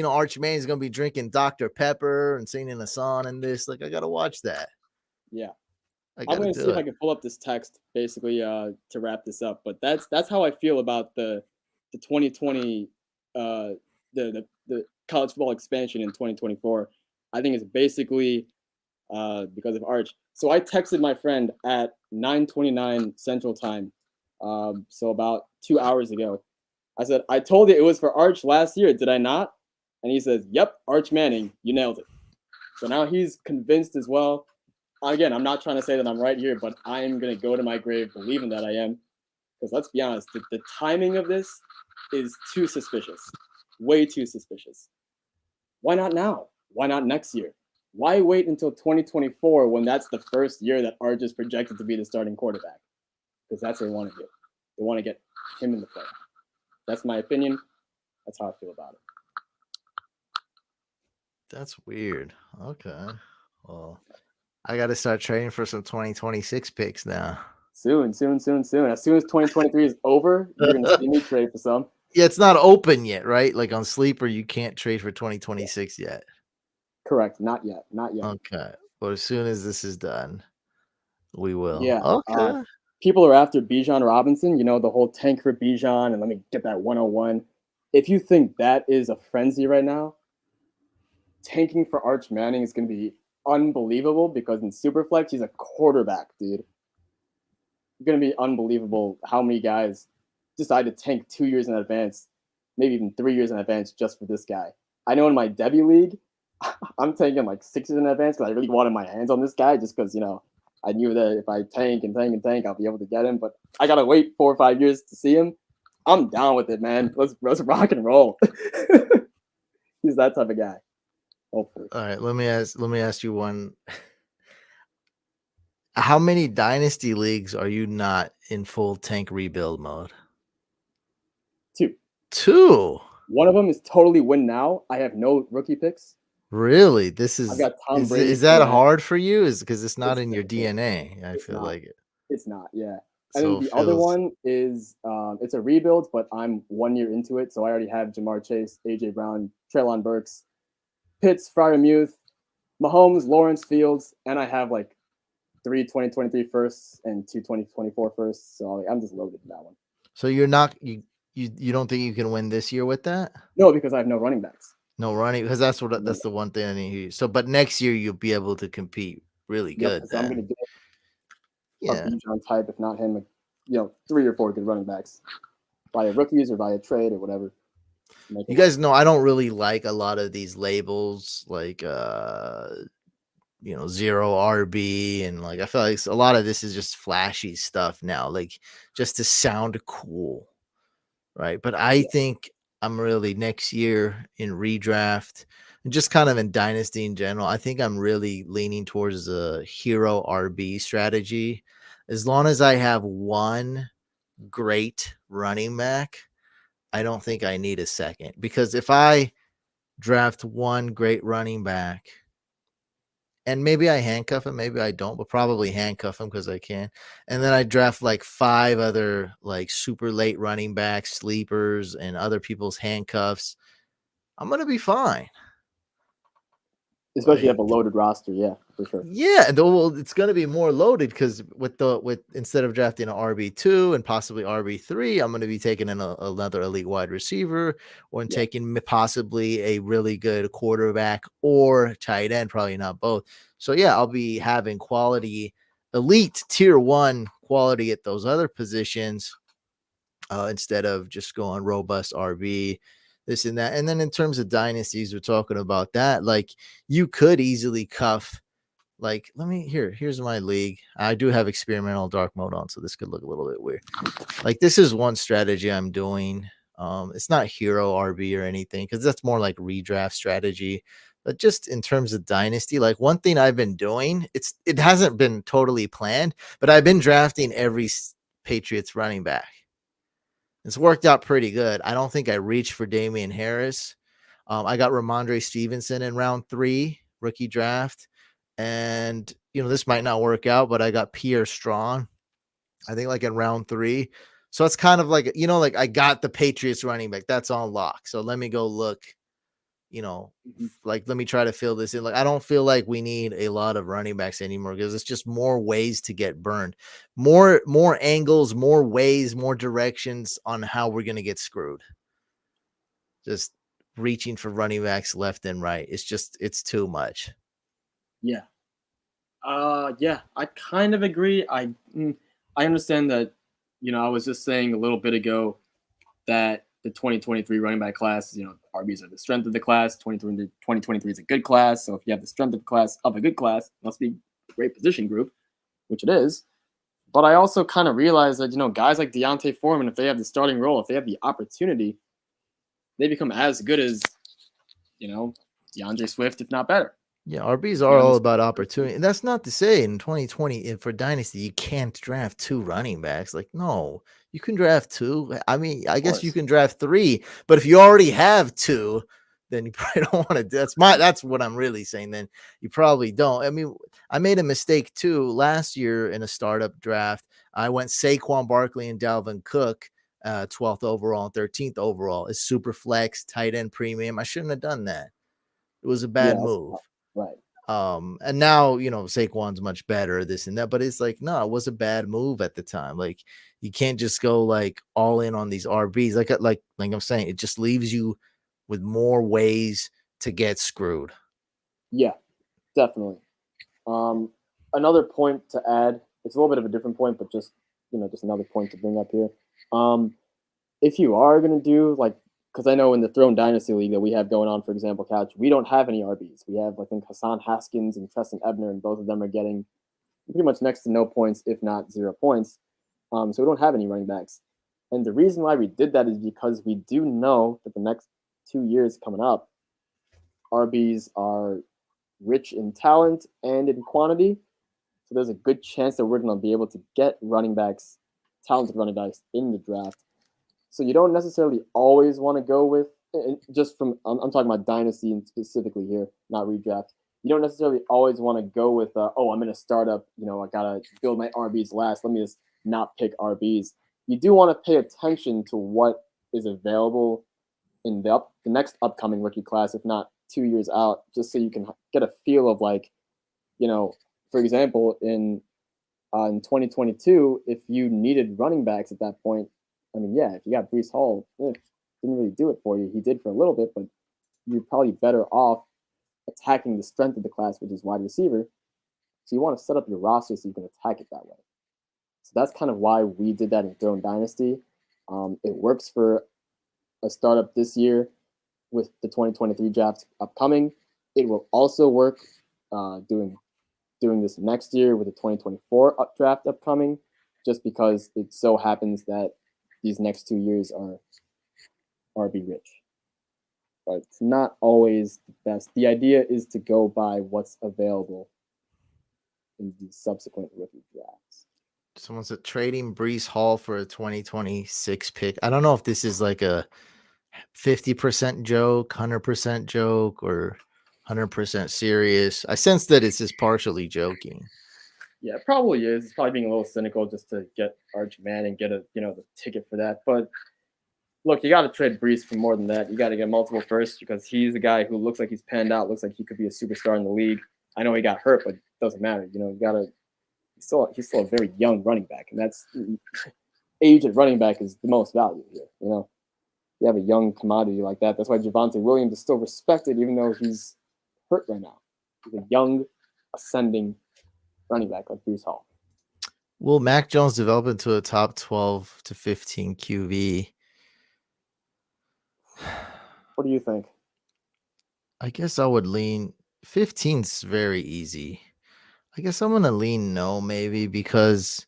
Speaker 1: Arch Manning's gonna be drinking Dr. Pepper and singing a song and this. Like, I gotta watch that.
Speaker 2: Yeah, I'm gonna see if I can pull up this text basically to wrap this up. But that's how I feel about the 2020 the college football expansion in 2024. I think it's basically because of Arch. So I texted my friend at 9:29 Central Time, so about 2 hours ago. I said, I told you it was for Arch last year, did I not? And he says, yep, Arch Manning, you nailed it. So now he's convinced as well. Again, I'm not trying to say that I'm right here, but I'm going to go to my grave believing that I am. Because let's be honest, the timing of this is too suspicious. Way too suspicious. Why not now? Why not next year? Why wait until 2024 when that's the first year that Arch is projected to be the starting quarterback? Because that's what they want to do. They want to get him in the play. That's my opinion. That's how I feel about it.
Speaker 1: That's weird. Okay. Well, I got to start trading for some 2026 picks now.
Speaker 2: Soon. As soon as 2023 is over, you're going to see me trade for some.
Speaker 1: Yeah, it's not open yet, right? Like on Sleeper, you can't trade for 2026 yet.
Speaker 2: Correct. Not yet.
Speaker 1: Okay. But as soon as this is done, we will.
Speaker 2: Yeah.
Speaker 1: Okay.
Speaker 2: People are after Bijan Robinson, the whole tank for Bijan and let me get that 101. If you think that is a frenzy right now, tanking for Arch Manning is going to be unbelievable because in Superflex, he's a quarterback, dude. It's going to be unbelievable how many guys decide to tank 2 years in advance, maybe even 3 years in advance just for this guy. I know in my debut league, I'm tanking like 6 years in advance because I really wanted my hands on this guy just because, I knew that if I tank, I'll be able to get him. But I got to wait 4 or 5 years to see him. I'm down with it, man. Let's rock and roll. He's that type of guy. Hopefully.
Speaker 1: All right. Let me ask you one. How many dynasty leagues are you not in full tank rebuild mode?
Speaker 2: 2.
Speaker 1: 2.
Speaker 2: One of them is totally win now. I have no rookie picks.
Speaker 1: Really? This is
Speaker 2: I've got Tom Brady.
Speaker 1: Is that hard for you? Is because it's not in your
Speaker 2: difficult.
Speaker 1: DNA. I feel like it.
Speaker 2: It's not, yeah. And
Speaker 1: So
Speaker 2: then the other one is it's a rebuild, but I'm 1 year into it, so I already have Jamar Chase, AJ Brown, Treylon Burks, Pitts, Freiermuth, Mahomes, Lawrence, Fields, and I have like 3 2023 firsts and 2 2024 firsts. So I'm just loaded in that one.
Speaker 1: So you're not you don't think you can win this year with that?
Speaker 2: No, because I have no running backs.
Speaker 1: No running, because that's the one thing I need to hear. So, but next year you'll be able to compete really good.
Speaker 2: So I'm going to get
Speaker 1: yeah,
Speaker 2: a Bijan type, if not him, 3 or 4 good running backs via rookies or via trade or whatever.
Speaker 1: You guys know I don't really like a lot of these labels like 0 RB and like I feel like a lot of this is just flashy stuff now, like just to sound cool, right? But I think I'm really next year in redraft and just kind of in dynasty in general. I think I'm really leaning towards a hero RB strategy. As long as I have one great running back, I don't think I need a second, because if I draft one great running back and maybe I handcuff him, maybe I don't, but probably handcuff him because I can. And then I draft like 5 other like super late running backs, sleepers, and other people's handcuffs. I'm gonna be fine.
Speaker 2: Especially if you have a loaded roster, yeah, for sure.
Speaker 1: Yeah, and well, it's gonna be more loaded because with instead of drafting an RB2 and possibly RB3, I'm gonna be taking another elite wide receiver or taking possibly a really good quarterback or tight end, probably not both. So yeah, I'll be having quality, elite tier 1 quality at those other positions instead of just going robust RB. This and that. And then in terms of dynasties, we're talking about that. Like you could easily cuff, like, here's my league. I do have experimental dark mode on, so this could look a little bit weird. Like this is one strategy I'm doing. It's not hero RB or anything because that's more like redraft strategy. But just in terms of dynasty, like one thing I've been doing, it hasn't been totally planned, but I've been drafting every Patriots running back. It's worked out pretty good. I don't think I reached for Damian Harris. I got Ramondre Stevenson in round 3, rookie draft. And, this might not work out, but I got Pierre Strong, I think like in round 3. So it's kind of like, like I got the Patriots running back. That's on lock. So let me go look, like, let me try to fill this in. Like, I don't feel like we need a lot of running backs anymore because it's just more ways to get burned, more angles, more ways, more directions on how we're going to get screwed. Just reaching for running backs left and right. It's too much.
Speaker 2: Yeah. Yeah, I kind of agree. I understand that, I was just saying a little bit ago that the 2023 running back class, RBs are the strength of the class. 2023 is a good class. So if you have the strength of a good class, it must be a great position group, which it is. But I also kind of realize that, guys like Deontay Foreman, if they have the starting role, if they have the opportunity, they become as good as, DeAndre Swift, if not better.
Speaker 1: Yeah, RBs are
Speaker 2: DeAndre
Speaker 1: all
Speaker 2: Swift
Speaker 1: about
Speaker 2: is better too.
Speaker 1: opportunity. And that's not to say in 2020 for Dynasty, you can't draft 2 running backs. Like, no, you can draft 2. I mean, I
Speaker 2: Of
Speaker 1: guess you
Speaker 2: course.
Speaker 1: can draft 3, but if you already have 2, then you probably don't want to do that's what I'm really saying. Then you probably don't. I mean, I made a mistake too last year in a startup draft. I went Saquon Barkley and Dalvin Cook, 12th overall and 13th overall. It's super flex, tight end premium. I shouldn't have done that. It was a
Speaker 2: Yeah,
Speaker 1: bad
Speaker 2: that's
Speaker 1: move.
Speaker 2: right.
Speaker 1: And now, Saquon's much better, this and that, but it's like, no, it was a bad move at the time. Like, you can't just go like all in on these RBs. Like I'm saying, it just leaves you with more ways to get screwed.
Speaker 2: Yeah, definitely. Um, Another point to add, it's a little bit of a different point, but just another point to bring up here. Um, if you are gonna do like, because I know in the Throne Dynasty League that we have going on, for example, Couch, we don't have any RBs. We have, I think, Hassan Haskins and Treston Ebner, and both of them are getting pretty much next to no points, if not 0 points. So we don't have any running backs. And the reason why we did that is because we do know that the next 2 years coming up, RBs are rich in talent and in quantity. So there's a good chance that we're going to be able to get running backs, talented running backs in the draft. So you don't necessarily always want to go with, just from, I'm talking about dynasty specifically here, not redraft. You don't necessarily always want to go with, I'm in a startup, I got to build my RBs last. Let me just not pick RBs. You do want to pay attention to what is available in the next upcoming rookie class, if not 2 years out, just so you can get a feel of like, for example, in 2022, if you needed running backs at that point, I mean, yeah, if you got Brees Hall, didn't really do it for you. He did for a little bit, but you're probably better off attacking the strength of the class, which is wide receiver. So you want to set up your roster so you can attack it that way. So that's kind of why we did that in Throne Dynasty. It works for a startup this year with the 2023 draft upcoming. It will also work doing this next year with the 2024 draft upcoming, just because it so happens that these next 2 years are RB rich. But it's not always the best. The idea is to go by what's available in the subsequent rookie drafts.
Speaker 1: Someone said trading Brees Hall for a 2026 pick. I don't know if this is like a 50% joke, 100% joke, or 100% serious. I sense that it's just partially joking.
Speaker 2: Yeah, it probably is. It's probably being a little cynical just to get Arch Man and get the ticket for that. But look, you got to trade Brees for more than that. You got to get multiple firsts because he's a guy who looks like he's panned out. Looks like he could be a superstar in the league. I know he got hurt, but it doesn't matter. You got to. He's still a very young running back, and that's age at running back is the most value here. You have a young commodity like that. That's why Javonte Williams is still respected, even though he's hurt right now. He's a young, ascending running back like Brees Hall.
Speaker 1: Will Mac Jones develop into a top 12 to 15 QB?
Speaker 2: What do you think?
Speaker 1: I guess I would lean 15's very easy. I guess I'm going to lean no, maybe, because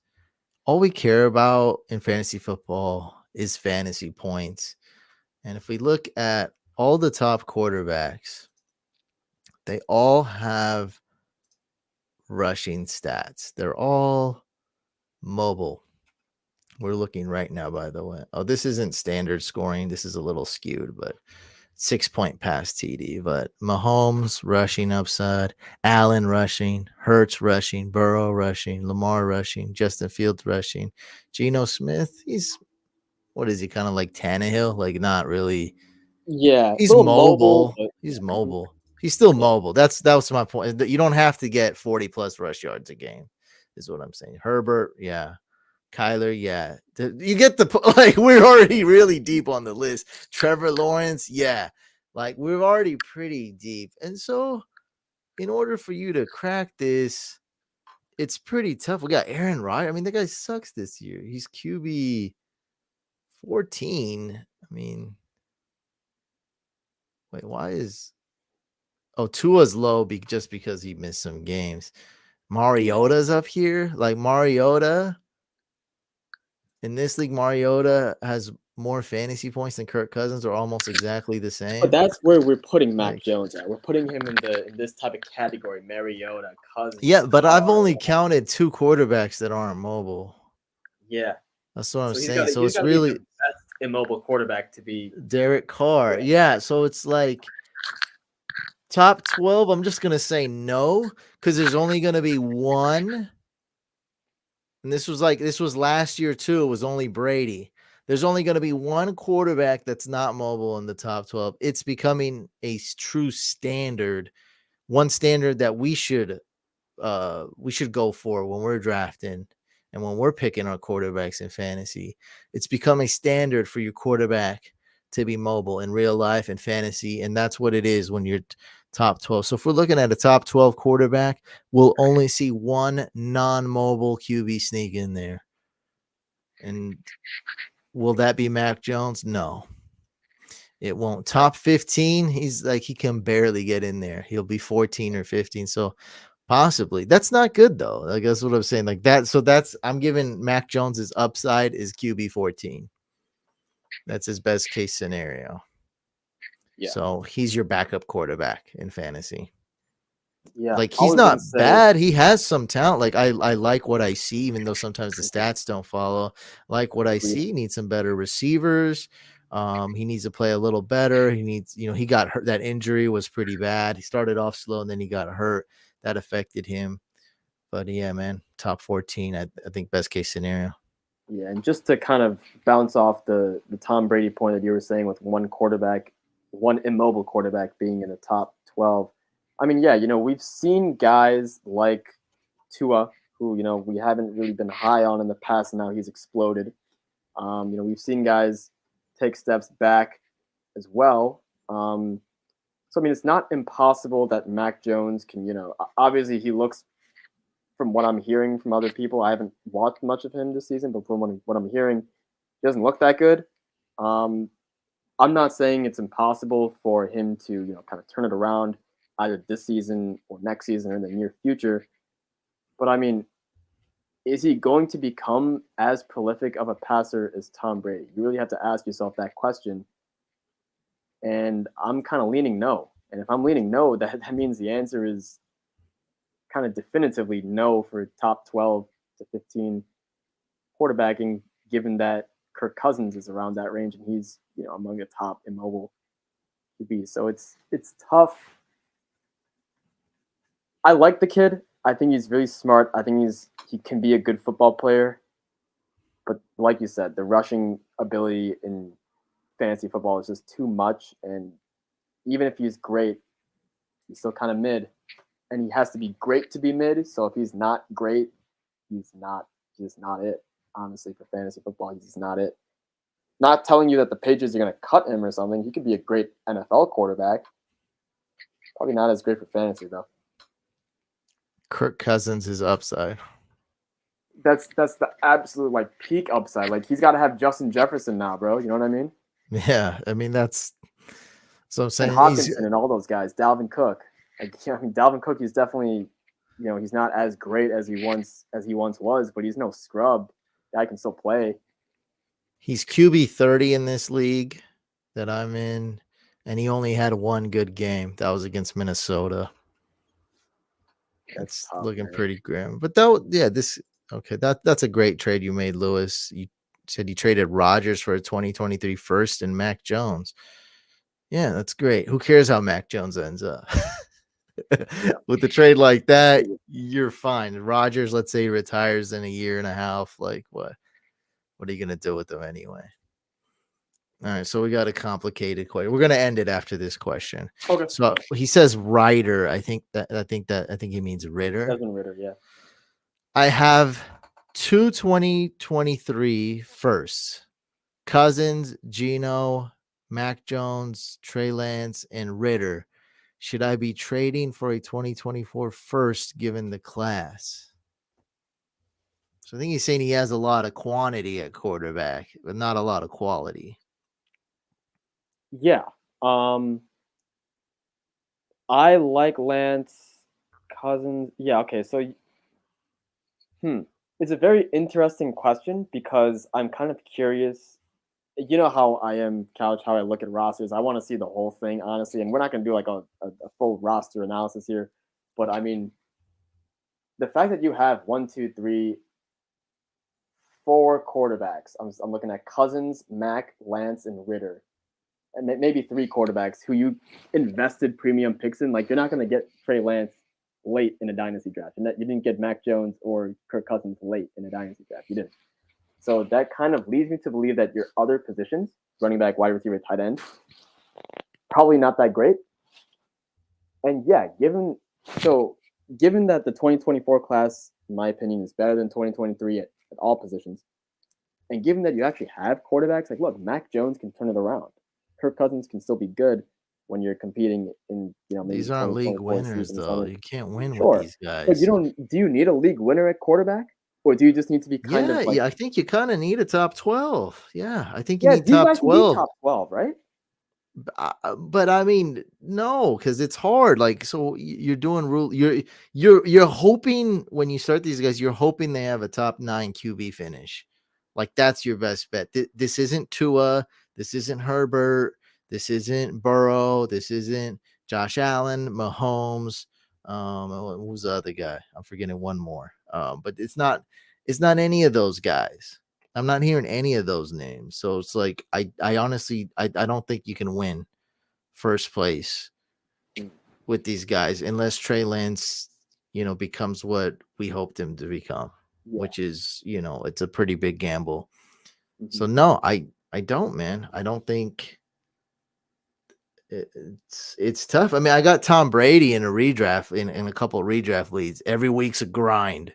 Speaker 1: all we care about in fantasy football is fantasy points. And if we look at all the top quarterbacks, they all have rushing stats. They're all mobile. We're looking right now, by the way. Oh, this isn't standard scoring. This is a little skewed, but 6-point pass TD. But Mahomes rushing upside, Allen rushing, Hurts rushing, Burrow rushing, Lamar rushing, Justin Fields rushing, Geno Smith. What is he, kind of like Tannehill? Like, not really.
Speaker 2: Yeah,
Speaker 1: He's
Speaker 2: a little mobile.
Speaker 1: mobile. He's mobile. He's still mobile. That was my point. You don't have to get 40 plus rush yards a game, is what I'm saying. Herbert, yeah. Kyler, yeah. You get the like. We're already really deep on the list. Trevor Lawrence, yeah. Like we're already pretty deep. And so in order for you to crack this, it's pretty tough. We got Aaron Rodgers. I mean, the guy sucks this year. He's QB 14. I mean, wait, why is Tua's low just because he missed some games. Mariota's up here. Like Mariota in this league, Mariota has more fantasy points than Kirk Cousins, or almost exactly the
Speaker 2: But
Speaker 1: same.
Speaker 2: that's where we're putting Mac
Speaker 1: Like,
Speaker 2: Jones at. We're putting him in this type of category: Mariota, Cousins.
Speaker 1: yeah, but I've
Speaker 2: Carr.
Speaker 1: only counted 2 quarterbacks that aren't mobile.
Speaker 2: Yeah.
Speaker 1: That's what I'm
Speaker 2: So
Speaker 1: saying. So
Speaker 2: he's
Speaker 1: it's
Speaker 2: got to be the
Speaker 1: really
Speaker 2: best immobile quarterback to be.
Speaker 1: Derek Carr. Yeah, so it's like top 12. I'm just gonna say no because there's only gonna be one. And this was last year too. It was only Brady. There's only going to be one quarterback that's not mobile in the top 12. It's becoming a true standard, one standard that we should go for when we're drafting and when we're picking our quarterbacks in fantasy. It's become a standard for your quarterback to be mobile in real life and fantasy, and that's what it is when you're top 12. So if we're looking at a top 12 quarterback, we'll only see one non-mobile QB sneak in there. And will that be Mac Jones? No. It won't. Top 15, he's like he can barely get in there. He'll be 14 or 15. So possibly. That's not good though. Like that's what I'm saying. Like that. So I'm giving Mac Jones's upside is QB 14. That's his best case scenario.
Speaker 2: Yeah.
Speaker 1: So he's your backup quarterback in fantasy.
Speaker 2: Yeah.
Speaker 1: Like he's not bad. He has some talent. Like I like what I see, even though sometimes the stats don't follow. Like what I see, needs some better receivers. He needs to play a little better. He needs, he got hurt. That injury was pretty bad. He started off slow and then he got hurt. That affected him. But yeah, man, top 14. I think best case scenario.
Speaker 2: Yeah, and just to kind of bounce off the Tom Brady point that you were saying with one quarterback, one immobile quarterback being in the top 12. I mean, yeah, we've seen guys like Tua, who, we haven't really been high on in the past, and now he's exploded. We've seen guys take steps back as well. So, I mean, it's not impossible that Mac Jones can, obviously he looks, from what I'm hearing from other people, I haven't watched much of him this season, but from what I'm hearing, he doesn't look that good. I'm not saying it's impossible for him to, kind of turn it around either this season or next season or in the near future. But I mean, is he going to become as prolific of a passer as Tom Brady? You really have to ask yourself that question. And I'm kind of leaning no. And if I'm leaning no, that means the answer is kind of definitively no for top 12 to 15 quarterbacking, given that Kirk Cousins is around that range and he's, among the top immobile QBs. So it's tough. I like the kid. I think he's really smart. I think he can be a good football player. But like you said, the rushing ability in fantasy football is just too much. And even if he's great, he's still kind of mid. And he has to be great to be mid. So if he's not great, he's just not it. Honestly, for fantasy football, he's just not it. Not telling you that the Patriots are going to cut him or something. He could be a great NFL quarterback. Probably not as great for fantasy, though.
Speaker 1: Kirk Cousins is upside.
Speaker 2: That's the absolute peak upside. He's got to have Justin Jefferson now, bro. You know what I mean?
Speaker 1: Yeah, I mean that's so I'm saying.
Speaker 2: And Hawkinson and all those guys. Dalvin Cook. Dalvin Cook. He's definitely, he's not as great as he once was, but he's no scrub. Guy can still play.
Speaker 1: He's QB 30 in this league that I'm in, and he only had one good game. That was against Minnesota. That's tough, looking pretty grim. But that's a great trade you made, Lewis. You said you traded Rodgers for a 2023 first and Mac Jones. Yeah, that's great. Who cares how Mac Jones ends up? With the trade like that, you're fine. Rodgers, let's say he retires in a year and a half. Like what? What are you gonna do with them anyway? All right, so we got a complicated question. We're gonna end it after this question.
Speaker 2: Okay.
Speaker 1: So he says Ryder. I think he means Ritter.
Speaker 2: Desmond Ritter, yeah.
Speaker 1: I have 2 2023 firsts. Cousins, Geno, Mac Jones, Trey Lance, and Ritter. Should I be trading for a 2024 first given the class? So I think he's saying he has a lot of quantity at quarterback, but not a lot of quality.
Speaker 2: Yeah. I like Lance Cousins. Yeah, okay. So it's a very interesting question because I'm kind of curious. You know how I am, Couch, how I look at rosters. I want to see the whole thing, honestly. And we're not going to do like a full roster analysis here. But I mean, the fact that you have one, two, three, four quarterbacks. I'm looking at Cousins, Mac, Lance, and Ritter, and maybe three quarterbacks who you invested premium picks in. Like you're not going to get Trey Lance late in a dynasty draft, and that you didn't get Mac Jones or Kirk Cousins late in a dynasty draft. You didn't. So that kind of leads me to believe that your other positions, running back, wide receiver, tight end, probably not that great. And yeah, given that the 2024 class, in my opinion, is better than 2023 at all positions, and given that you actually have quarterbacks, like look, Mac Jones can turn it around. Kirk Cousins can still be good when you're competing in maybe
Speaker 1: These
Speaker 2: the
Speaker 1: aren't league
Speaker 2: 2024
Speaker 1: winners,
Speaker 2: season.
Speaker 1: though.
Speaker 2: So
Speaker 1: You can't win with
Speaker 2: sure,
Speaker 1: these
Speaker 2: but
Speaker 1: guys.
Speaker 2: do you need a league winner at quarterback, or do you just need to be kind
Speaker 1: Yeah,
Speaker 2: of like
Speaker 1: yeah. I think you kind of need a top 12. Yeah, I think you
Speaker 2: yeah?
Speaker 1: need
Speaker 2: Do you
Speaker 1: top
Speaker 2: guys need
Speaker 1: 12.
Speaker 2: top 12, right?
Speaker 1: But I mean, no, because it's hard. Like, so you're doing rule. You're hoping when you start these guys, you're hoping they have a top 9 QB finish. Like that's your best bet. This isn't Tua. This isn't Herbert. This isn't Burrow. This isn't Josh Allen, Mahomes. Who's the other guy? I'm forgetting one more. But it's not. It's not any of those guys. I'm not hearing any of those names. So it's like I honestly I don't think you can win first place
Speaker 2: Mm,
Speaker 1: with these guys unless Trey Lance, becomes what we hoped him to become,
Speaker 2: yeah.
Speaker 1: which is, it's a pretty big gamble.
Speaker 2: Mhm.
Speaker 1: So no, I don't, man. I don't think it's tough. I mean, I got Tom Brady in a redraft in a couple of redraft leads. Every week's a grind.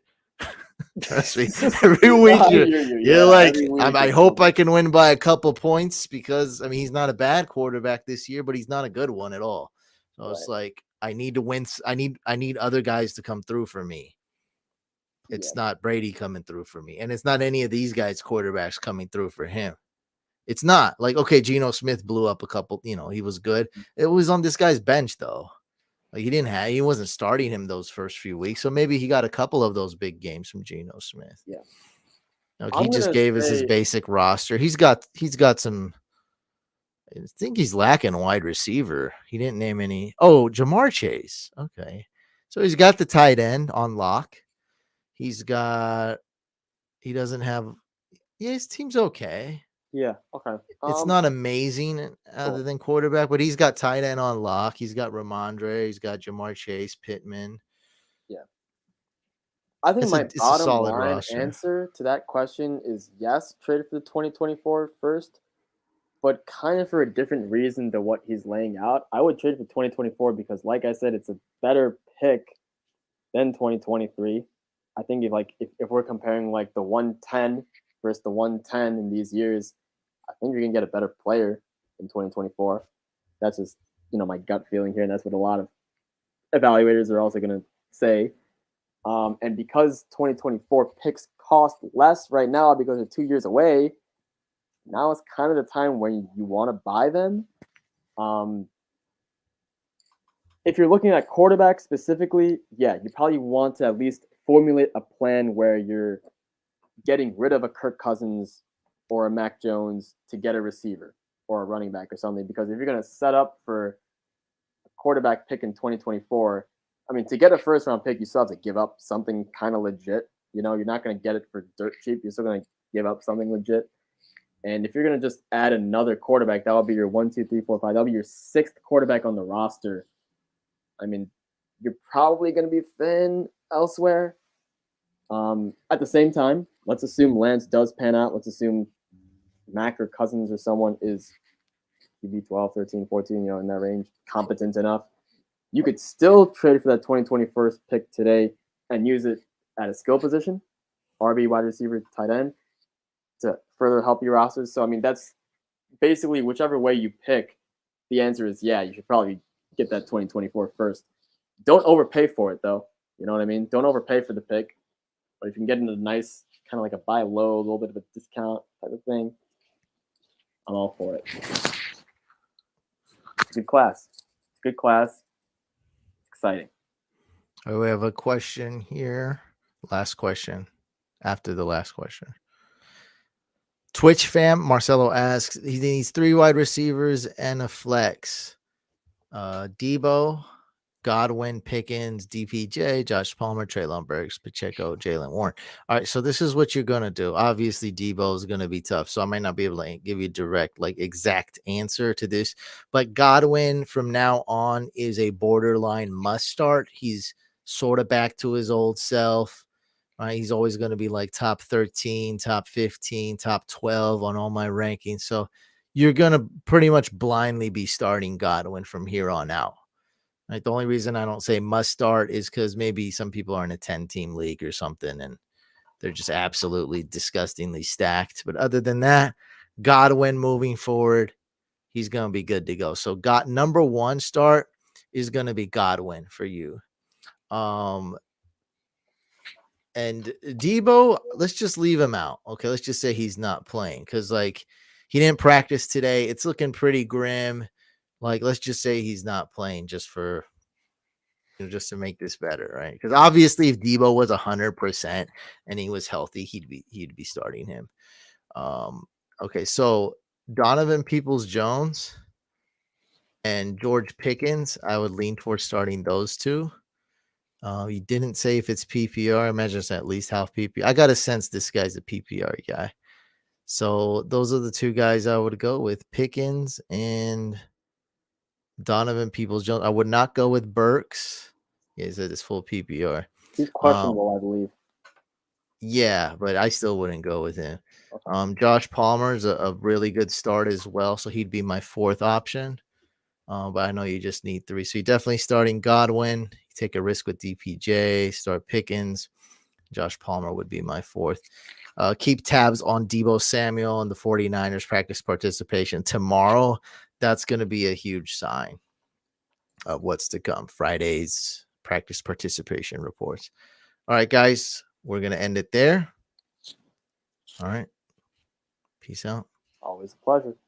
Speaker 1: Trust me. Every
Speaker 2: No,
Speaker 1: week
Speaker 2: I
Speaker 1: you're
Speaker 2: hear you.
Speaker 1: you're
Speaker 2: Yeah,
Speaker 1: like,
Speaker 2: every week
Speaker 1: I
Speaker 2: it's
Speaker 1: hope I
Speaker 2: something.
Speaker 1: can win by a couple points because I mean he's not a bad quarterback this year, but he's not a good one at all. So it's
Speaker 2: Right.
Speaker 1: like I need to win. I need other guys to come through for me.
Speaker 2: Yeah.
Speaker 1: It's not Brady coming through for me, and it's not any of these guys quarterbacks coming through for him. It's not like okay, Geno Smith blew up a couple. He was good. It was on this guy's bench though. Like he wasn't starting him those first few weeks, so maybe he got a couple of those big games from Geno Smith.
Speaker 2: Yeah.
Speaker 1: Like he
Speaker 2: I'm
Speaker 1: just
Speaker 2: gonna
Speaker 1: gave us his
Speaker 2: say
Speaker 1: basic roster. He's got some. I think he's lacking a wide receiver. He didn't name any. Oh, Jamar Chase. Okay, so he's got the tight end on lock. He's got. He doesn't have. Yeah, his team's okay.
Speaker 2: yeah. Okay.
Speaker 1: It's not amazing other
Speaker 2: Cool.
Speaker 1: than quarterback, but he's got tight end on lock. He's got Ramondre. He's got Jamar Chase, Pittman.
Speaker 2: Yeah. I think my
Speaker 1: It's a
Speaker 2: bottom
Speaker 1: solid
Speaker 2: line
Speaker 1: roster.
Speaker 2: answer to that question is yes, trade for the 2024 first, but kind of for a different reason than what he's laying out. I would trade for 2024 because, like I said, it's a better pick than 2023. I think if we're comparing like the 110 versus the 110 in these years, I think you're gonna get a better player in 2024. That's just my gut feeling here, and that's what a lot of evaluators are also gonna say. And because 2024 picks cost less right now because they're 2 years away, now it's kind of the time when you want to buy them. Um, if you're looking at quarterback specifically, yeah, you probably want to at least formulate a plan where you're getting rid of a Kirk Cousins or a Mac Jones to get a receiver or a running back or something. Because if you're going to set up for a quarterback pick in 2024, I mean, to get a first round pick, you still have to give up something kind of legit. You're not going to get it for dirt cheap. You're still going to give up something legit. And if you're going to just add another quarterback, that'll be your 1, 2, 3, 4, 5. That'll be your sixth quarterback on the roster. I mean, you're probably going to be thin elsewhere. At the same time, let's assume Lance does pan out. Let's assume Mac or Cousins or someone is QB 12, 13, 14, in that range, competent enough. You could still trade for that 2021 pick today and use it at a skill position, RB, wide receiver, tight end, to further help your rosters. So, I mean, that's basically whichever way you pick, the answer is yeah, you should probably get that 2024 first. Don't overpay for it though. You know what I mean? Don't overpay for the pick. But if you can get into a nice kind of like a buy low, a little bit of a discount type of thing, I'm all for it. It's a good class. It's a good class. It's exciting.
Speaker 1: All right, we have a question here. Last question. After the last question. Twitch fam Marcelo asks, he needs 3 wide receivers and a flex. Debo, Godwin, Pickens, DPJ, Josh Palmer, Treylon Burks, Pacheco, Jalen Warren. All right, so this is what you're gonna do. Obviously, Debo is gonna be tough, so I might not be able to give you a direct, like, exact answer to this. But Godwin from now on is a borderline must start. He's sort of back to his old self. Right, he's always going to be like top 13, top 15, top 12 on all my rankings. So you're going to pretty much blindly be starting Godwin from here on out. Right? The only reason I don't say must start is because maybe some people are in a 10-team league or something and they're just absolutely disgustingly stacked. But other than that, Godwin moving forward, he's going to be good to go. So got number 1 start is going to be Godwin for you. And Debo, let's just leave him out. Okay, let's just say he's not playing because, like, he didn't practice today. It's looking pretty grim. Like, let's just say he's not playing just for, just to make this better, right? Because obviously, if Debo was 100% and he was healthy, he'd be starting him. Okay, so Donovan Peoples-Jones and George Pickens, I would lean towards starting those two. You didn't say if it's PPR. I imagine it's at least half PPR. I got a sense this guy's a PPR guy. So those are the 2 guys I would go with, Pickens and Donovan Peoples-Jones. I would not go with Burks. Yeah, he said it's full PPR.
Speaker 2: He's questionable, I believe.
Speaker 1: Yeah, but I still wouldn't go with him.
Speaker 2: Okay.
Speaker 1: Josh Palmer is a really good start as well, so he'd be my 4th option. But I know you just need 3. So you're definitely starting Godwin. You take a risk with DPJ, start Pickens. Josh Palmer would be my 4th. Keep tabs on Debo Samuel and the 49ers practice participation tomorrow. That's going to be a huge sign of what's to come. Friday's practice participation reports. All right, guys, we're going to end it there. All right. Peace out.
Speaker 2: Always a pleasure.